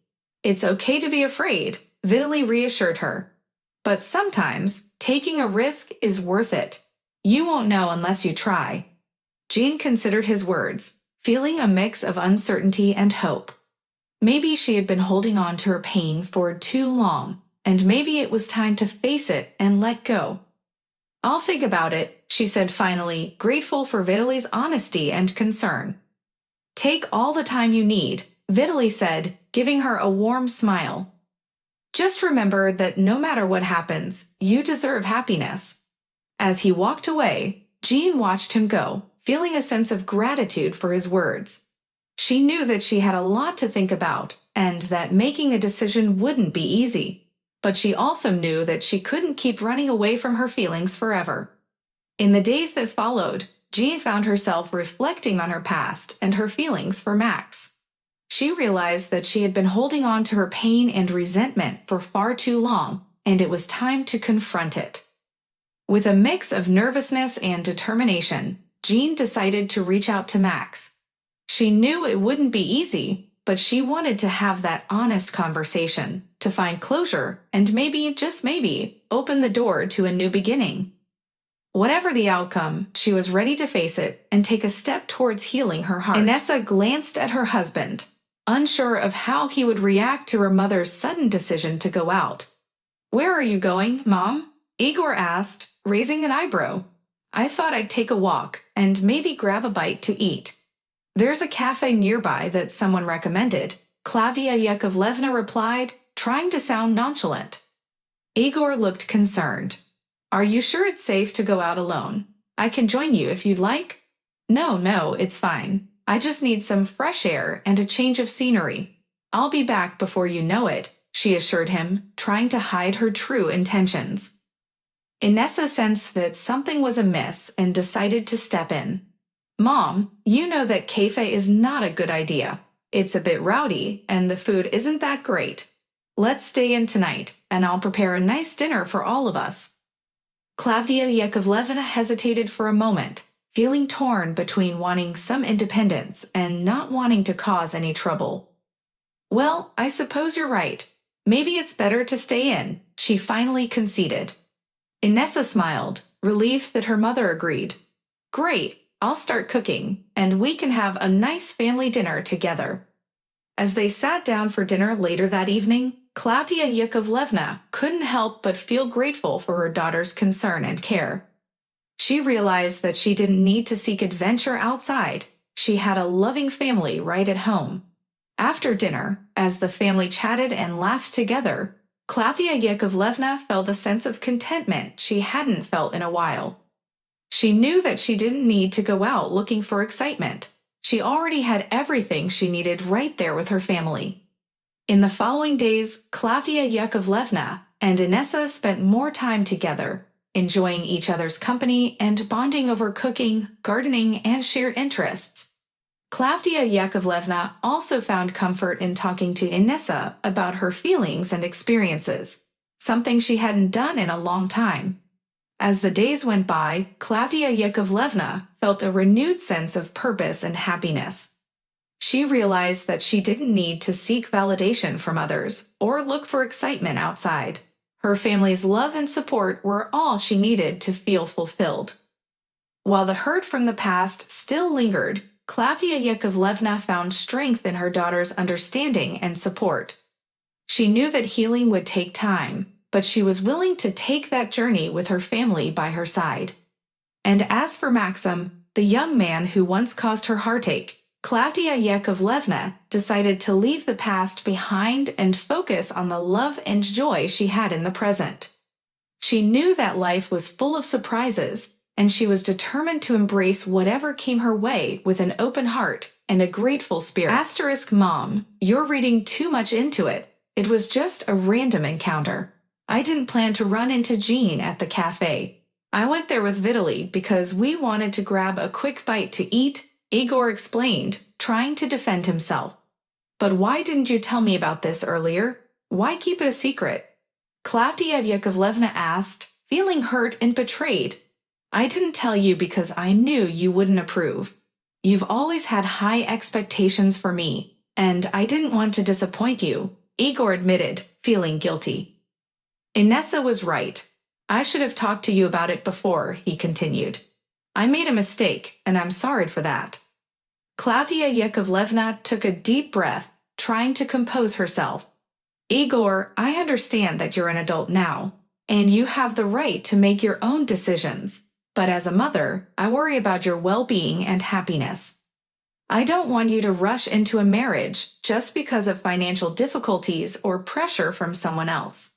It's okay to be afraid, Vitaly reassured her. But sometimes, taking a risk is worth it. You won't know unless you try. Jean considered his words, feeling a mix of uncertainty and hope. Maybe she had been holding on to her pain for too long, and maybe it was time to face it and let go. I'll think about it, she said finally, grateful for Vitaly's honesty and concern. Take all the time you need, Vitaly said, giving her a warm smile. Just remember that no matter what happens, you deserve happiness. As he walked away, Jean watched him go, feeling a sense of gratitude for his words. She knew that she had a lot to think about, and that making a decision wouldn't be easy. But she also knew that she couldn't keep running away from her feelings forever. In the days that followed, Jean found herself reflecting on her past and her feelings for Max. She realized that she had been holding on to her pain and resentment for far too long, and it was time to confront it. With a mix of nervousness and determination, Jean decided to reach out to Max. She knew it wouldn't be easy, but she wanted to have that honest conversation, to to find closure and maybe, just maybe, open the door to a new beginning. Whatever the outcome, she was ready to face it and take a step towards healing her heart. Inessa glanced at her husband, unsure of how he would react to her mother's sudden decision to go out. "Where are you going, Mom?" Igor asked, raising an eyebrow. "I thought I'd take a walk and maybe grab a bite to eat. There's a cafe nearby that someone recommended," Klavdia Yakovlevna replied, trying to sound nonchalant. Igor looked concerned. "Are you sure it's safe to go out alone? I can join you if you'd like." No, it's fine. I just need some fresh air and a change of scenery. I'll be back before you know it," she assured him, trying to hide her true intentions. Inessa sensed that something was amiss and decided to step in. "Mom, you know that cafe is not a good idea. It's a bit rowdy, and the food isn't that great. Let's stay in tonight, and I'll prepare a nice dinner for all of us." Klavdia Yakovlevna hesitated for a moment, feeling torn between wanting some independence and not wanting to cause any trouble. "Well, I suppose you're right. Maybe it's better to stay in," she finally conceded. Inessa smiled, relieved that her mother agreed. "Great, I'll start cooking, and we can have a nice family dinner together." As they sat down for dinner later that evening, Klavdia Yakovlevna couldn't help but feel grateful for her daughter's concern and care. She realized that she didn't need to seek adventure outside. She had a loving family right at home. After dinner, as the family chatted and laughed together, Klavdia Yakovlevna felt a sense of contentment she hadn't felt in a while. She knew that she didn't need to go out looking for excitement. She already had everything she needed right there with her family. In the following days, Klavdia Yakovlevna and Inessa spent more time together, enjoying each other's company and bonding over cooking, gardening, and shared interests. Klavdia Yakovlevna also found comfort in talking to Inessa about her feelings and experiences, something she hadn't done in a long time. As the days went by, Klavdia Yakovlevna felt a renewed sense of purpose and happiness. She realized that she didn't need to seek validation from others or look for excitement outside. Her family's love and support were all she needed to feel fulfilled. While the hurt from the past still lingered, Klavdia Yakovlevna found strength in her daughter's understanding and support. She knew that healing would take time, but she was willing to take that journey with her family by her side. And as for Maxim, the young man who once caused her heartache, Klavdia Yakovlevna decided to leave the past behind and focus on the love and joy she had in the present. She knew that life was full of surprises, and she was determined to embrace whatever came her way with an open heart and a grateful spirit. Mom, you're reading too much into it. It was just a random encounter. I didn't plan to run into Jean at the cafe. I went there with Vitaly because we wanted to grab a quick bite to eat, Igor explained, trying to defend himself. "But why didn't you tell me about this earlier? Why keep it a secret?" Klavdia Yakovlevna asked, feeling hurt and betrayed. "I didn't tell you because I knew you wouldn't approve. You've always had high expectations for me, and I didn't want to disappoint you," Igor admitted, feeling guilty. Inessa was right. "I should have talked to you about it before," he continued. "I made a mistake, and I'm sorry for that." Klavdia Yakovlevna took a deep breath, trying to compose herself. "Igor, I understand that you're an adult now, and you have the right to make your own decisions. But as a mother, I worry about your well-being and happiness. I don't want you to rush into a marriage just because of financial difficulties or pressure from someone else.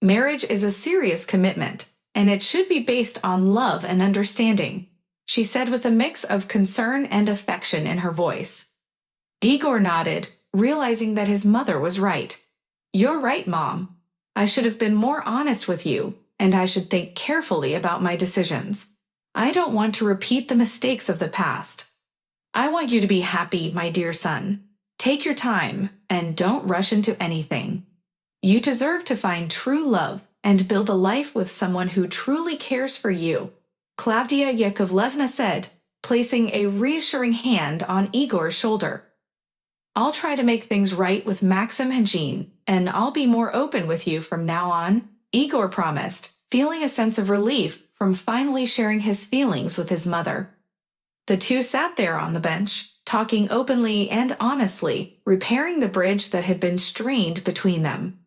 Marriage is a serious commitment, and it should be based on love and understanding," she said with a mix of concern and affection in her voice. Igor nodded, realizing that his mother was right. "You're right, Mom. I should have been more honest with you, and I should think carefully about my decisions. I don't want to repeat the mistakes of the past. I want you to be happy, my dear son. Take your time, and don't rush into anything. You deserve to find true love and build a life with someone who truly cares for you," Klavdia Yakovlevna said, placing a reassuring hand on Igor's shoulder. "I'll try to make things right with Maxim and Jean, and I'll be more open with you from now on, Igor promised, feeling a sense of relief from finally sharing his feelings with his mother. The two sat there on the bench, talking openly and honestly, repairing the bridge that had been strained between them.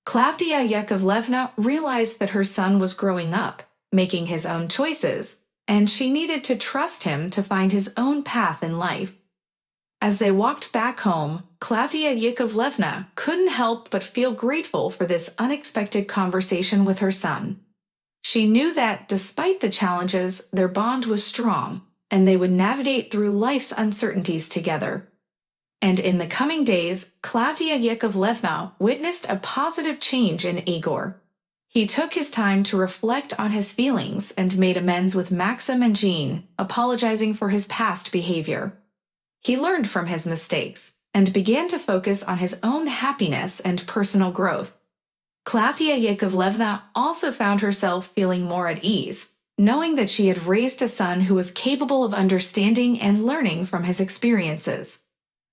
Klavdia Yakovlevna realized that her son was growing up, making his own choices, and she needed to trust him to find his own path in life. As they walked back home, Klavdia Yakovlevna couldn't help but feel grateful for this unexpected conversation with her son. She knew that, despite the challenges, their bond was strong, and they would navigate through life's uncertainties together. And in the coming days, Klavdia Yakovlevna witnessed a positive change in Igor. He took his time to reflect on his feelings and made amends with Maxim and Jean, apologizing for his past behavior. He learned from his mistakes and began to focus on his own happiness and personal growth. Klavdia Yakovlevna also found herself feeling more at ease, knowing that she had raised a son who was capable of understanding and learning from his experiences.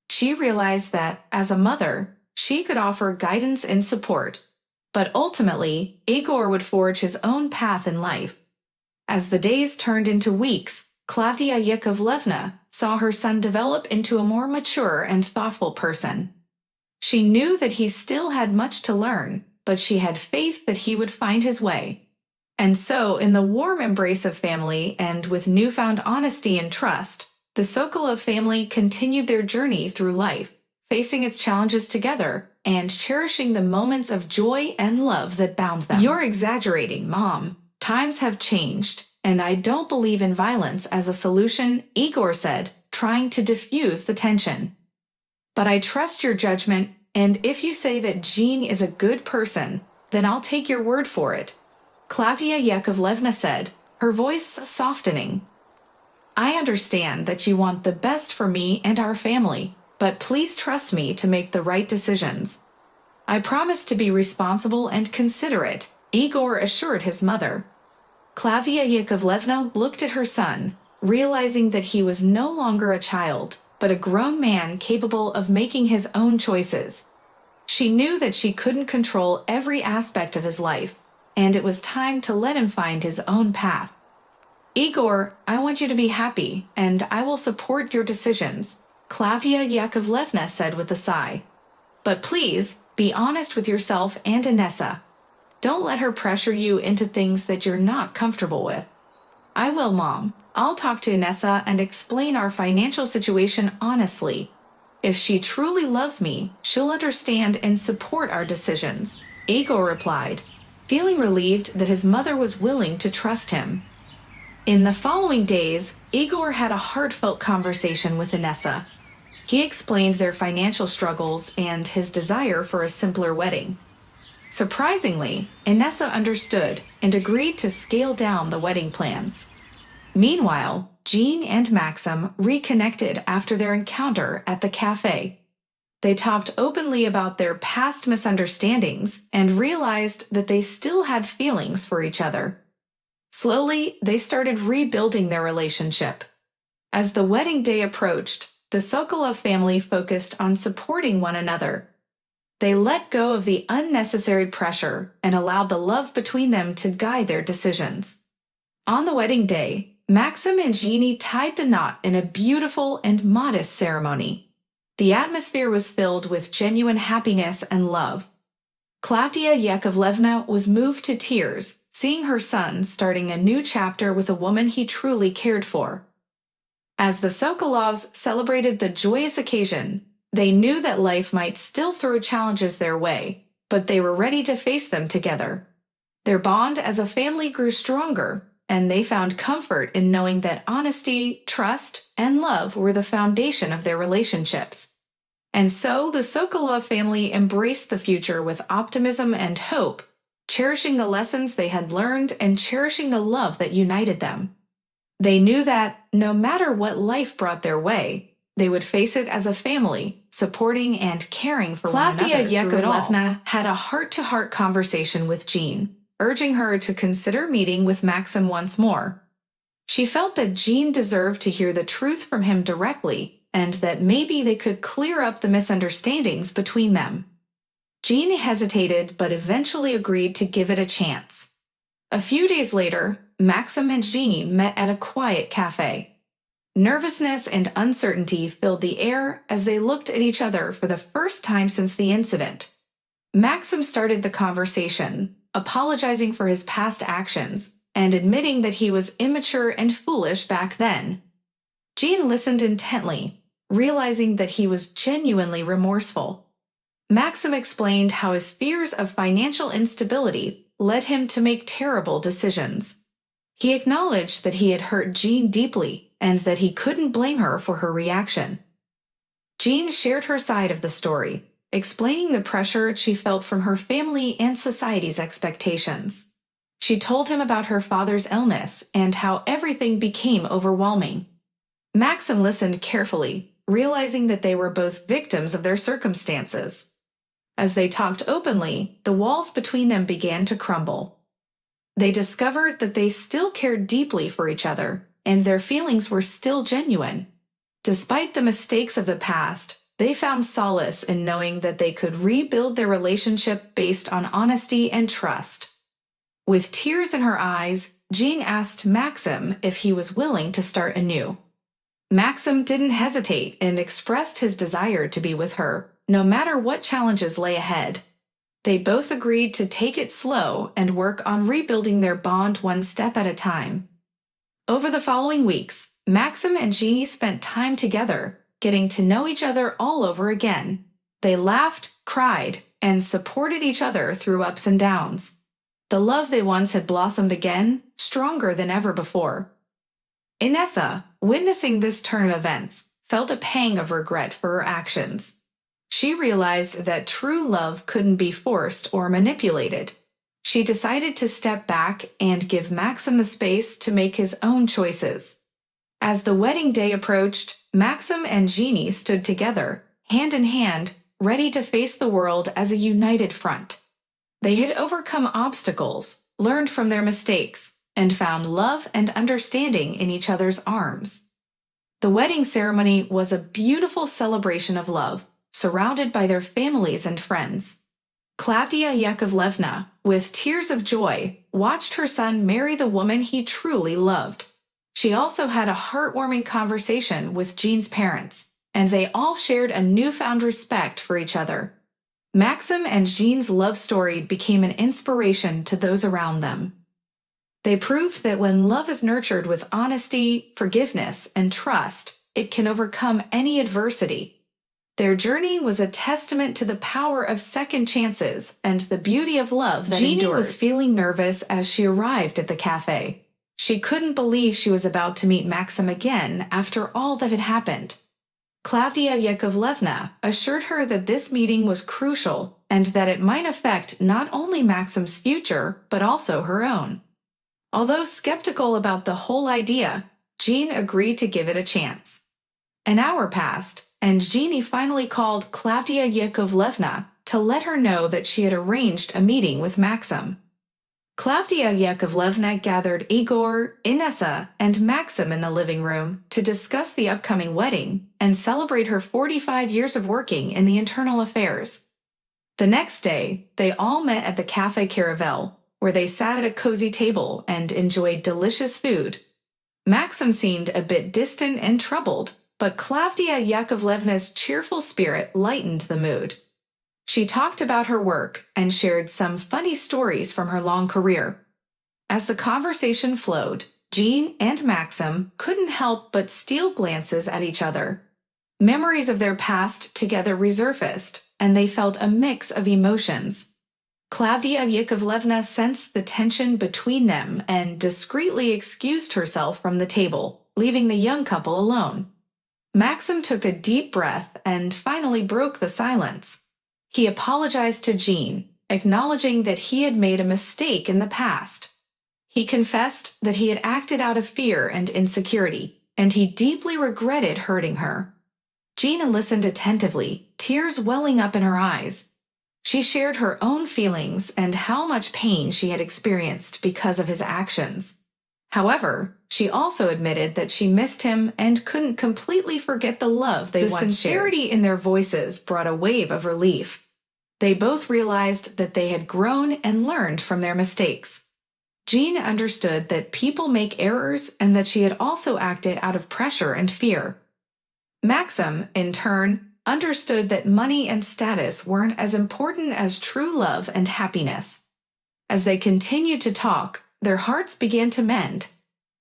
She realized that, as a mother, she could offer guidance and support, but ultimately, Igor would forge his own path in life. As the days turned into weeks, Klavdia Yakovlevna saw her son develop into a more mature and thoughtful person. She knew that he still had much to learn, but she had faith that he would find his way. And so, in the warm embrace of family and with newfound honesty and trust, the Sokolov family continued their journey through life, facing its challenges together and cherishing the moments of joy and love that bound them. "You're exaggerating, Mom. Times have changed, and I don't believe in violence as a solution," Igor said, trying to diffuse the tension. "But I trust your judgment, and if you say that Jean is a good person, then I'll take your word for it," Klavdia Yakovlevna said, her voice softening. "I understand that you want the best for me and our family, but please trust me to make the right decisions." "I promise to be responsible and considerate," Igor assured his mother. Klavdia Yakovlevna looked at her son, realizing that he was no longer a child, but a grown man capable of making his own choices. She knew that she couldn't control every aspect of his life, and it was time to let him find his own path. "Igor, I want you to be happy, and I will support your decisions," Klavdia Yakovlevna said with a sigh. "But please, be honest with yourself and Inessa. Don't let her pressure you into things that you're not comfortable with." "I will, Mom. I'll talk to Inessa and explain our financial situation honestly. If she truly loves me, she'll understand and support our decisions," Igor replied, feeling relieved that his mother was willing to trust him. In the following days, Igor had a heartfelt conversation with Inessa. He explained their financial struggles and his desire for a simpler wedding. Surprisingly, Inessa understood and agreed to scale down the wedding plans. Meanwhile, Jean and Maxim reconnected after their encounter at the cafe. They talked openly about their past misunderstandings and realized that they still had feelings for each other. Slowly, they started rebuilding their relationship. As the wedding day approached, the Sokolov family focused on supporting one another. They let go of the unnecessary pressure and allowed the love between them to guide their decisions. On the wedding day, Maxim and Jeannie tied the knot in a beautiful and modest ceremony. The atmosphere was filled with genuine happiness and love. Klavdia Yakovlevna was moved to tears, seeing her son starting a new chapter with a woman he truly cared for. As the Sokolovs celebrated the joyous occasion, they knew that life might still throw challenges their way, but they were ready to face them together. Their bond as a family grew stronger, and they found comfort in knowing that honesty, trust, and love were the foundation of their relationships. And so the Sokolov family embraced the future with optimism and hope, cherishing the lessons they had learned and cherishing the love that united them. They knew that, no matter what life brought their way, they would face it as a family, supporting and caring for one another. Klavdia Yakovlevna had a heart-to-heart conversation with Jean, urging her to consider meeting with Maxim once more. She felt that Jean deserved to hear the truth from him directly, and that maybe they could clear up the misunderstandings between them. Jean hesitated but eventually agreed to give it a chance. A few days later, Maxim and Jean met at a quiet cafe. Nervousness and uncertainty filled the air as they looked at each other for the first time since the incident. Maxim started the conversation, apologizing for his past actions and admitting that he was immature and foolish back then. Jean listened intently, realizing that he was genuinely remorseful. Maxim explained how his fears of financial instability led him to make terrible decisions. He acknowledged that he had hurt Jean deeply and that he couldn't blame her for her reaction. Jean shared her side of the story, explaining the pressure she felt from her family and society's expectations. She told him about her father's illness and how everything became overwhelming. Maxim listened carefully, realizing that they were both victims of their circumstances. As they talked openly, the walls between them began to crumble. They discovered that they still cared deeply for each other, and their feelings were still genuine. Despite the mistakes of the past, they found solace in knowing that they could rebuild their relationship based on honesty and trust. With tears in her eyes, Jean asked Maxim if he was willing to start anew. Maxim didn't hesitate and expressed his desire to be with her, no matter what challenges lay ahead. They both agreed to take it slow and work on rebuilding their bond one step at a time. Over the following weeks, Maxim and Jeannie spent time together, getting to know each other all over again. They laughed, cried, and supported each other through ups and downs. The love they once had blossomed again, stronger than ever before. Inessa, witnessing this turn of events, felt a pang of regret for her actions. She realized that true love couldn't be forced or manipulated. She decided to step back and give Maxim the space to make his own choices. As the wedding day approached, Maxim and Jeannie stood together, hand in hand, ready to face the world as a united front. They had overcome obstacles, learned from their mistakes, and found love and understanding in each other's arms. The wedding ceremony was a beautiful celebration of love, surrounded by their families and friends. Klavdia Yakovlevna, with tears of joy, watched her son marry the woman he truly loved. She also had a heartwarming conversation with Jean's parents, and they all shared a newfound respect for each other. Maxim and Jean's love story became an inspiration to those around them. They proved that when love is nurtured with honesty, forgiveness, and trust, it can overcome any adversity. Their journey was a testament to the power of second chances and the beauty of love that endures. Jeannie was feeling nervous as she arrived at the cafe. She couldn't believe she was about to meet Maxim again after all that had happened. Klavdia Yakovlevna assured her that this meeting was crucial and that it might affect not only Maxim's future, but also her own. Although skeptical about the whole idea, Jean agreed to give it a chance. An hour passed, and Jeannie finally called Klavdia Yakovlevna to let her know that she had arranged a meeting with Maxim. Klavdia Yakovlevna gathered Igor, Inessa, and Maxim in the living room to discuss the upcoming wedding and celebrate her 45 years of working in the internal affairs. The next day, they all met at the Café Caravel, where they sat at a cozy table and enjoyed delicious food. Maxim seemed a bit distant and troubled, but Klavdia Yakovlevna's cheerful spirit lightened the mood. She talked about her work and shared some funny stories from her long career. As the conversation flowed, Jean and Maxim couldn't help but steal glances at each other. Memories of their past together resurfaced, and they felt a mix of emotions. Klavdia Yakovlevna sensed the tension between them and discreetly excused herself from the table, leaving the young couple alone. Maxim took a deep breath and finally broke the silence. He apologized to Jean, acknowledging that he had made a mistake in the past. He confessed that he had acted out of fear and insecurity, and he deeply regretted hurting her. Gina listened attentively, tears welling up in her eyes. She shared her own feelings and how much pain she had experienced because of his actions. However, she also admitted that she missed him and couldn't completely forget the love they once shared. The sincerity in their voices brought a wave of relief. They both realized that they had grown and learned from their mistakes. Jean understood that people make errors and that she had also acted out of pressure and fear. Maxim, in turn, understood that money and status weren't as important as true love and happiness. As they continued to talk, their hearts began to mend.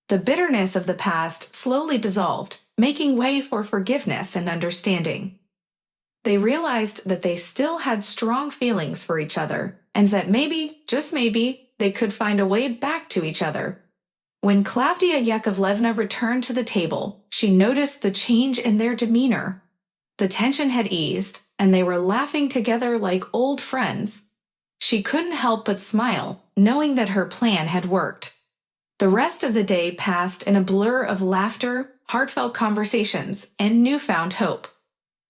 The bitterness of the past slowly dissolved, making way for forgiveness and understanding. They realized that they still had strong feelings for each other, and that maybe, just maybe, they could find a way back to each other. When Klavdia Yakovlevna returned to the table, she noticed the change in their demeanor. The tension had eased, and they were laughing together like old friends. She couldn't help but smile, knowing that her plan had worked. The rest of the day passed in a blur of laughter, heartfelt conversations, and newfound hope.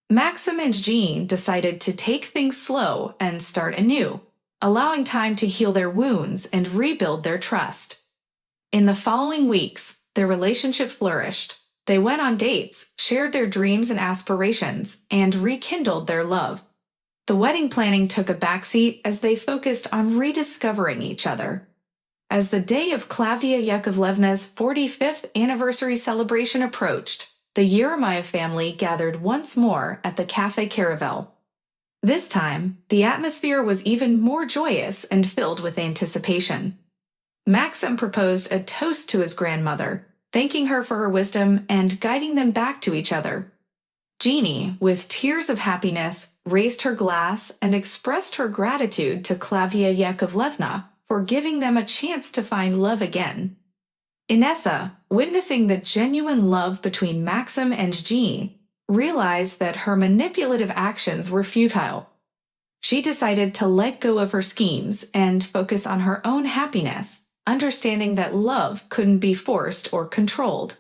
Maxim and Jean decided to take things slow and start anew, allowing time to heal their wounds and rebuild their trust. In the following weeks, their relationship flourished. They went on dates, shared their dreams and aspirations, and rekindled their love. The wedding planning took a backseat as they focused on rediscovering each other. As the day of Klavdia Yakovlevna's 45th anniversary celebration approached, the Yeremayev family gathered once more at the Café Caravel. This time, the atmosphere was even more joyous and filled with anticipation. Maxim proposed a toast to his grandmother, thanking her for her wisdom and guiding them back to each other. Jeannie, with tears of happiness, raised her glass and expressed her gratitude to Klavdia Yakovlevna for giving them a chance to find love again. Inessa, witnessing the genuine love between Maxim and Jean, realized that her manipulative actions were futile. She decided to let go of her schemes and focus on her own happiness, understanding that love couldn't be forced or controlled.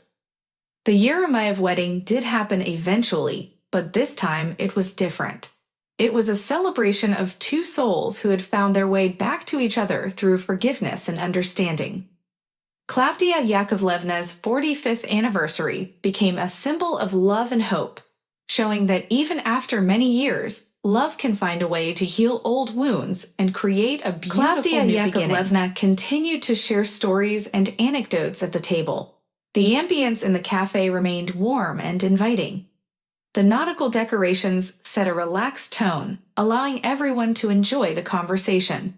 The Yeremayev wedding did happen eventually, but this time it was different. It was a celebration of two souls who had found their way back to each other through forgiveness and understanding. Klavdia Yakovlevna's 45th anniversary became a symbol of love and hope, showing that even after many years, love can find a way to heal old wounds and create a beautiful Klavdia new Yakovlevna beginning. Continued to share stories and anecdotes at the table. The ambience in the cafe remained warm and inviting. The nautical decorations set a relaxed tone, allowing everyone to enjoy the conversation.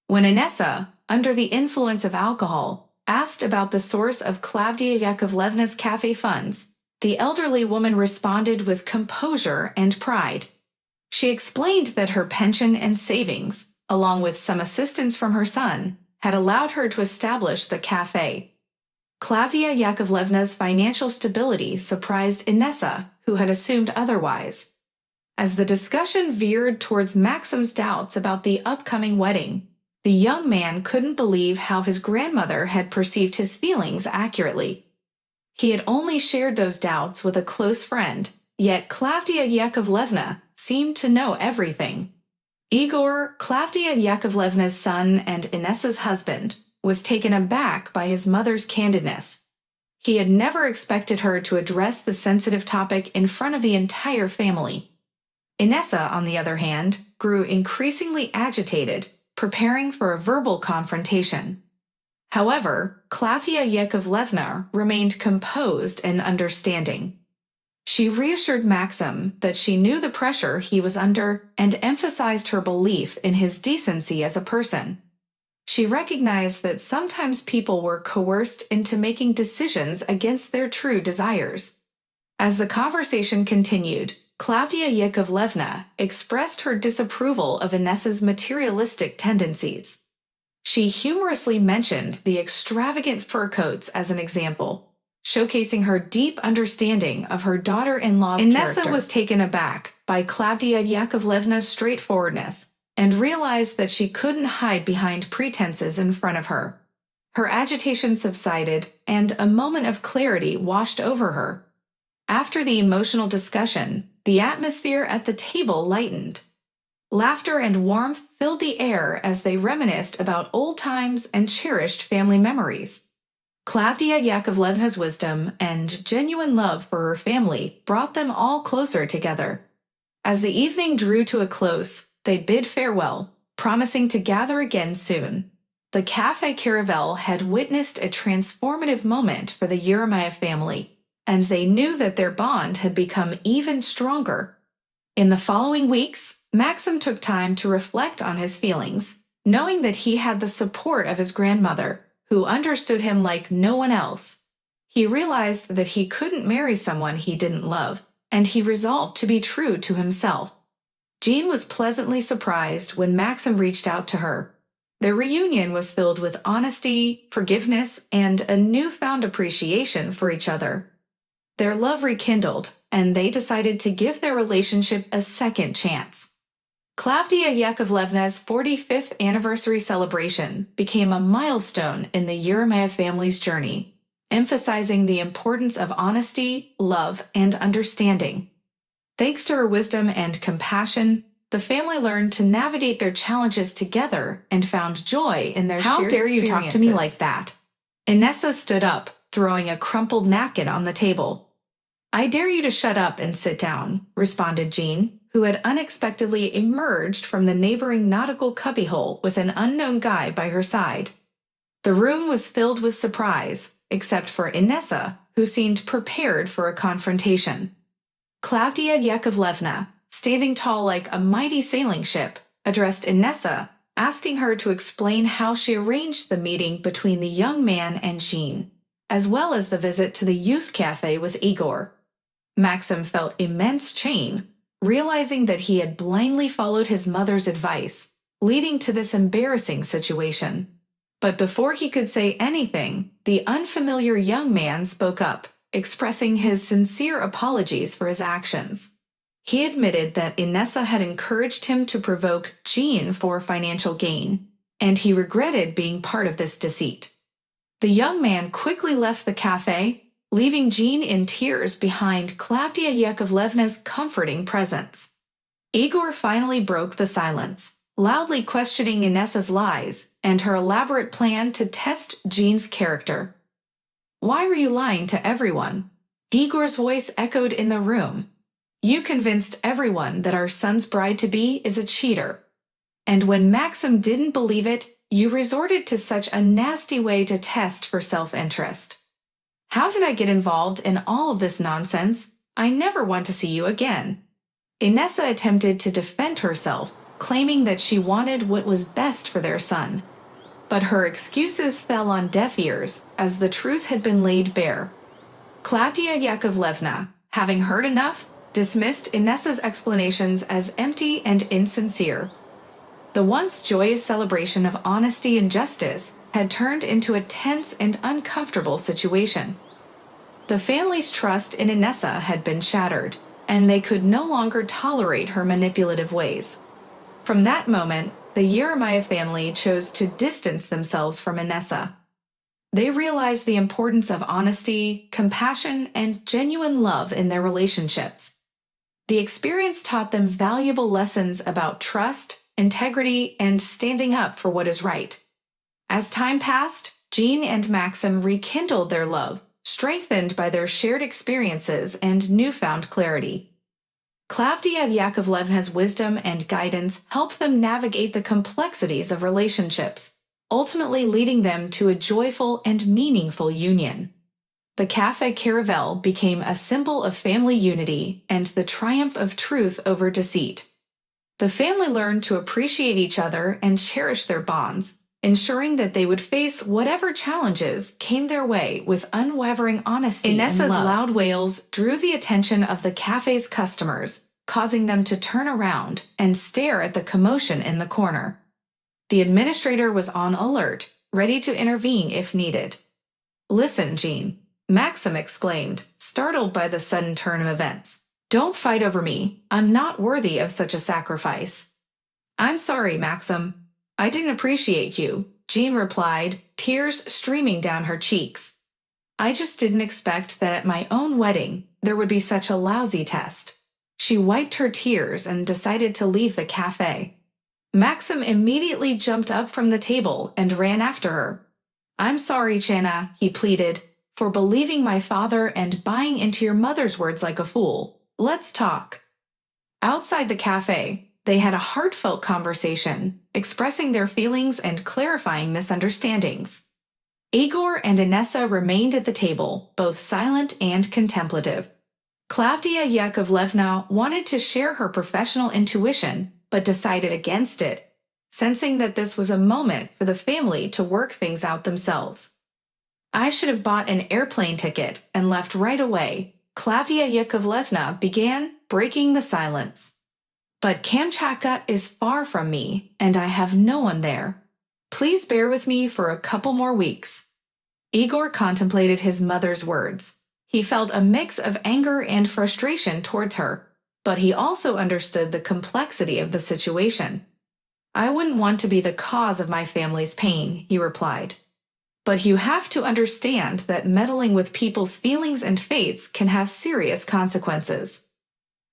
When Inessa, under the influence of alcohol, asked about the source of Klavdia Yakovlevna's cafe funds, the elderly woman responded with composure and pride. She explained that her pension and savings, along with some assistance from her son, had allowed her to establish the cafe. Klavdia Yakovlevna's financial stability surprised Inessa, who had assumed otherwise. As the discussion veered towards Maxim's doubts about the upcoming wedding, the young man couldn't believe how his grandmother had perceived his feelings accurately. He had only shared those doubts with a close friend, yet Klavdia Yakovlevna seemed to know everything. Igor, Klavdia Yakovlevna's son and Inessa's husband, was taken aback by his mother's candidness. He had never expected her to address the sensitive topic in front of the entire family. Inessa, on the other hand, grew increasingly agitated, preparing for a verbal confrontation. However, Klavdia Yakovlevna remained composed and understanding. She reassured Maxim that she knew the pressure he was under and emphasized her belief in his decency as a person. She recognized that sometimes people were coerced into making decisions against their true desires. As the conversation continued, Klavdia Yakovlevna expressed her disapproval of Inessa's materialistic tendencies. She humorously mentioned the extravagant fur coats as an example, showcasing her deep understanding of her daughter-in-law's character. Inessa was taken aback by Klavdia Yakovlevna's straightforwardness and realized that she couldn't hide behind pretenses in front of her. Her agitation subsided, and a moment of clarity washed over her. After the emotional discussion, the atmosphere at the table lightened. Laughter and warmth filled the air as they reminisced about old times and cherished family memories. Klavdia Yakovlevna's wisdom and genuine love for her family brought them all closer together. As the evening drew to a close, they bid farewell, promising to gather again soon. The Café Caravel had witnessed a transformative moment for the Jeremiah family, and they knew that their bond had become even stronger. In the following weeks, Maxim took time to reflect on his feelings, knowing that he had the support of his grandmother, who understood him like no one else. He realized that he couldn't marry someone he didn't love, and he resolved to be true to himself. Jean was pleasantly surprised when Maxim reached out to her. Their reunion was filled with honesty, forgiveness, and a newfound appreciation for each other. Their love rekindled, and they decided to give their relationship a second chance. Klavdia Yakovlevna's 45th anniversary celebration became a milestone in the Jeremiah family's journey, emphasizing the importance of honesty, love, and understanding. Thanks to her wisdom and compassion, the family learned to navigate their challenges together and found joy in their shared experiences. How dare you talk to me like that? Inessa stood up, throwing a crumpled napkin on the table. I dare you to shut up and sit down, responded Jean, who had unexpectedly emerged from the neighboring nautical cubbyhole with an unknown guy by her side. The room was filled with surprise, except for Inessa, who seemed prepared for a confrontation. Klavdia Yakovlevna, staving tall like a mighty sailing ship, addressed Inessa, asking her to explain how she arranged the meeting between the young man and Jean, as well as the visit to the youth cafe with Igor. Maxim felt immense shame, realizing that he had blindly followed his mother's advice, leading to this embarrassing situation. But before he could say anything, the unfamiliar young man spoke up, expressing his sincere apologies for his actions. He admitted that Inessa had encouraged him to provoke Jean for financial gain, and he regretted being part of this deceit. The young man quickly left the cafe, leaving Jean in tears behind Klavdia Yakovlevna's comforting presence. Igor finally broke the silence, loudly questioning Inessa's lies and her elaborate plan to test Jean's character. Why were you lying to everyone? Igor's voice echoed in the room. You convinced everyone that our son's bride-to-be is a cheater. And when Maxim didn't believe it, you resorted to such a nasty way to test for self-interest. How did I get involved in all of this nonsense? I never want to see you again. Inessa attempted to defend herself, claiming that she wanted what was best for their son. But her excuses fell on deaf ears, as the truth had been laid bare. Klavdia Yakovlevna, having heard enough, dismissed Inessa's explanations as empty and insincere. The once joyous celebration of honesty and justice had turned into a tense and uncomfortable situation. The family's trust in Inessa had been shattered, and they could no longer tolerate her manipulative ways. From that moment, the Jeremiah family chose to distance themselves from Inessa. They realized the importance of honesty, compassion, and genuine love in their relationships. The experience taught them valuable lessons about trust, integrity, and standing up for what is right. As time passed, Jean and Maxim rekindled their love, strengthened by their shared experiences and newfound clarity. Klavdia Yakovlevna's wisdom and guidance helped them navigate the complexities of relationships, ultimately leading them to a joyful and meaningful union. The Café Caravel became a symbol of family unity and the triumph of truth over deceit. The family learned to appreciate each other and cherish their bonds, ensuring that they would face whatever challenges came their way with unwavering honesty and love. Inessa's loud wails drew the attention of the cafe's customers, causing them to turn around and stare at the commotion in the corner. The administrator was on alert, ready to intervene if needed. Listen, Jean, Maxim exclaimed, startled by the sudden turn of events. Don't fight over me. I'm not worthy of such a sacrifice. I'm sorry, Maxim. I didn't appreciate you, Jean replied, tears streaming down her cheeks. I just didn't expect that at my own wedding there would be such a lousy test. She wiped her tears and decided to leave the cafe. Maxim immediately jumped up from the table and ran after her. I'm sorry, Jana, he pleaded, for believing my father and buying into your mother's words like a fool. Let's talk. Outside the cafe, They had a heartfelt conversation, expressing their feelings and clarifying misunderstandings. Igor and Inessa remained at the table, both silent and contemplative. Klavdia Yakovlevna wanted to share her professional intuition, but decided against it, sensing that this was a moment for the family to work things out themselves. I should have bought an airplane ticket and left right away, Klavdia Yakovlevna began, breaking the silence. But Kamchatka is far from me, and I have no one there. Please bear with me for a couple more weeks. Igor contemplated his mother's words. He felt a mix of anger and frustration towards her, but he also understood the complexity of the situation. I wouldn't want to be the cause of my family's pain, he replied. But you have to understand that meddling with people's feelings and fates can have serious consequences.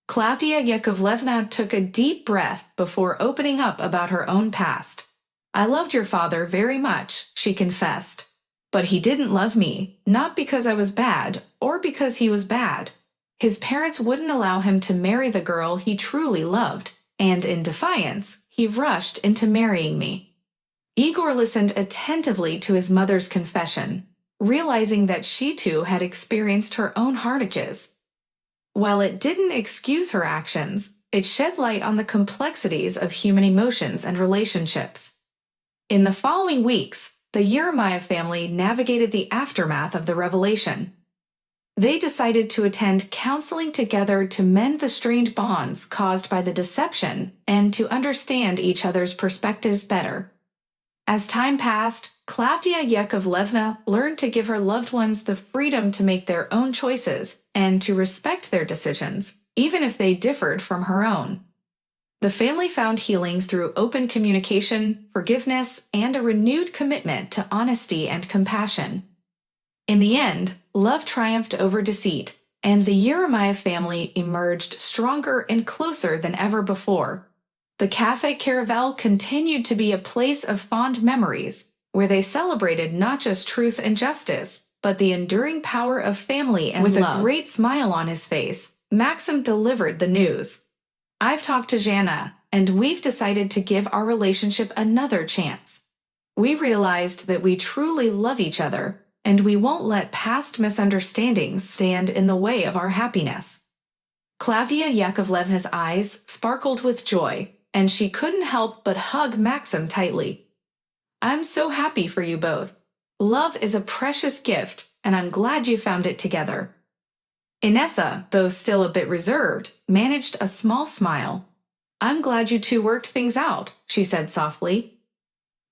Klavdia Yakovlevna took a deep breath before opening up about her own past. I loved your father very much, she confessed. But he didn't love me, not because I was bad, or because he was bad. His parents wouldn't allow him to marry the girl he truly loved, and in defiance, he rushed into marrying me. Igor listened attentively to his mother's confession, realizing that she too had experienced her own heartaches. While it didn't excuse her actions, it shed light on the complexities of human emotions and relationships. In the following weeks, the Yeremiah family navigated the aftermath of the revelation. They decided to attend counseling together to mend the strained bonds caused by the deception and to understand each other's perspectives better. As time passed, Klavdia Yakovlevna learned to give her loved ones the freedom to make their own choices and to respect their decisions, even if they differed from her own. The family found healing through open communication, forgiveness, and a renewed commitment to honesty and compassion. In the end, love triumphed over deceit, and the Yeremiah family emerged stronger and closer than ever before. The Cafe Caravel continued to be a place of fond memories, where they celebrated not just truth and justice, but the enduring power of family and love. With a great smile on his face, Maxim delivered the news. I've talked to Jana, and we've decided to give our relationship another chance. We realized that we truly love each other, and we won't let past misunderstandings stand in the way of our happiness. Klavdia Yakovlevna's eyes sparkled with joy, and she couldn't help but hug Maxim tightly. I'm so happy for you both. Love is a precious gift, and I'm glad you found it together. Inessa, though still a bit reserved, managed a small smile. I'm glad you two worked things out, she said softly.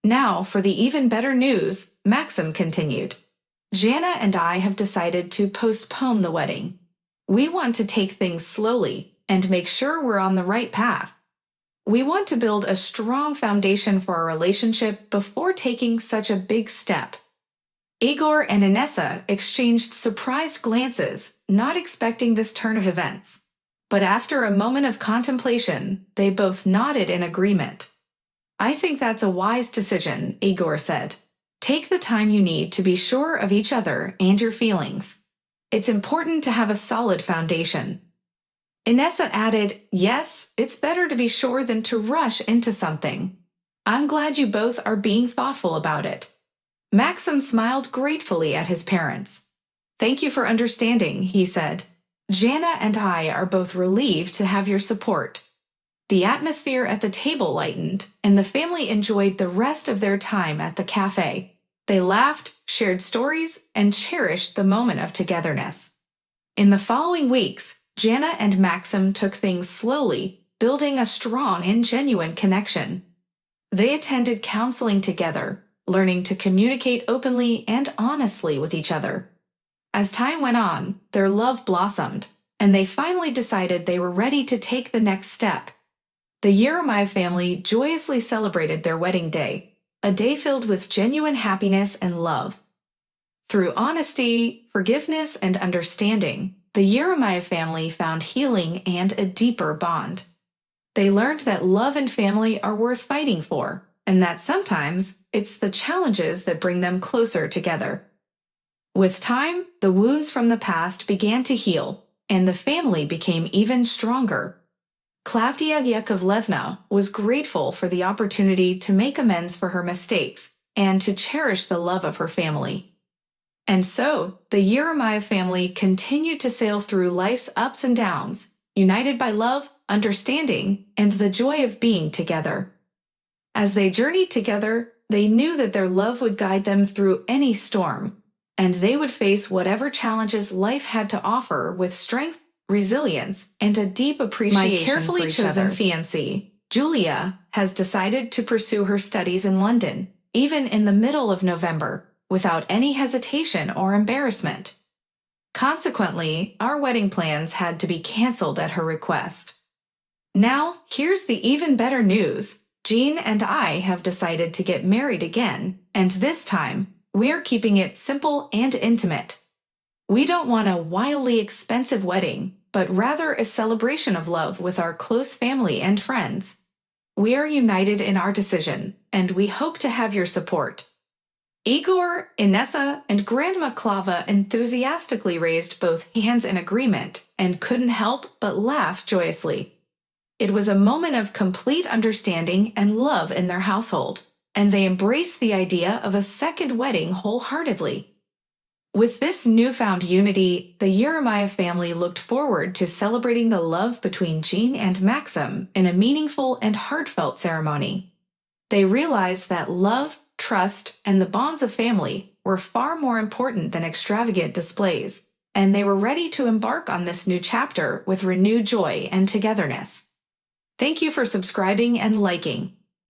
Now for the even better news, Maxim continued. Jana and I have decided to postpone the wedding. We want to take things slowly and make sure we're on the right path. We want to build a strong foundation for our relationship before taking such a big step. Igor and Inessa exchanged surprised glances, not expecting this turn of events. But after a moment of contemplation, they both nodded in agreement. I think that's a wise decision, Igor said. Take the time you need to be sure of each other and your feelings. It's important to have a solid foundation. Inessa added, yes, it's better to be sure than to rush into something. I'm glad you both are being thoughtful about it. Maxim smiled gratefully at his parents. Thank you for understanding, he said. Jana and I are both relieved to have your support. The atmosphere at the table lightened, and the family enjoyed the rest of their time at the cafe. They laughed, shared stories, and cherished the moment of togetherness. In the following weeks, Jana and Maxim took things slowly, building a strong and genuine connection. They attended counseling together, learning to communicate openly and honestly with each other. As time went on, their love blossomed, and they finally decided they were ready to take the next step. The Yeremiah family joyously celebrated their wedding day, a day filled with genuine happiness and love. Through honesty, forgiveness, and understanding, the Yeremiah family found healing and a deeper bond. They learned that love and family are worth fighting for, and that sometimes it's the challenges that bring them closer together. With time, the wounds from the past began to heal, and the family became even stronger. Klavdia Yakovlevna was grateful for the opportunity to make amends for her mistakes and to cherish the love of her family. And so, the Yeremiah family continued to sail through life's ups and downs, united by love, understanding, and the joy of being together. As they journeyed together, they knew that their love would guide them through any storm, and they would face whatever challenges life had to offer with strength, resilience, and a deep appreciation My carefully for each chosen other. Fiancée, Julia, has decided to pursue her studies in London, even in the middle of November, without any hesitation or embarrassment. Consequently, our wedding plans had to be canceled at her request. Now, here's the even better news. Jean and I have decided to get married again, and this time, we're keeping it simple and intimate. We don't want a wildly expensive wedding, but rather a celebration of love with our close family and friends. We are united in our decision, and we hope to have your support. Igor, Inessa, and Grandma Klava enthusiastically raised both hands in agreement and couldn't help but laugh joyously. It was a moment of complete understanding and love in their household, and they embraced the idea of a second wedding wholeheartedly. With this newfound unity, the Yeremiah family looked forward to celebrating the love between Jean and Maxim in a meaningful and heartfelt ceremony. They realized that love, trust, and the bonds of family were far more important than extravagant displays, and they were ready to embark on this new chapter with renewed joy and togetherness. Thank you for subscribing and liking.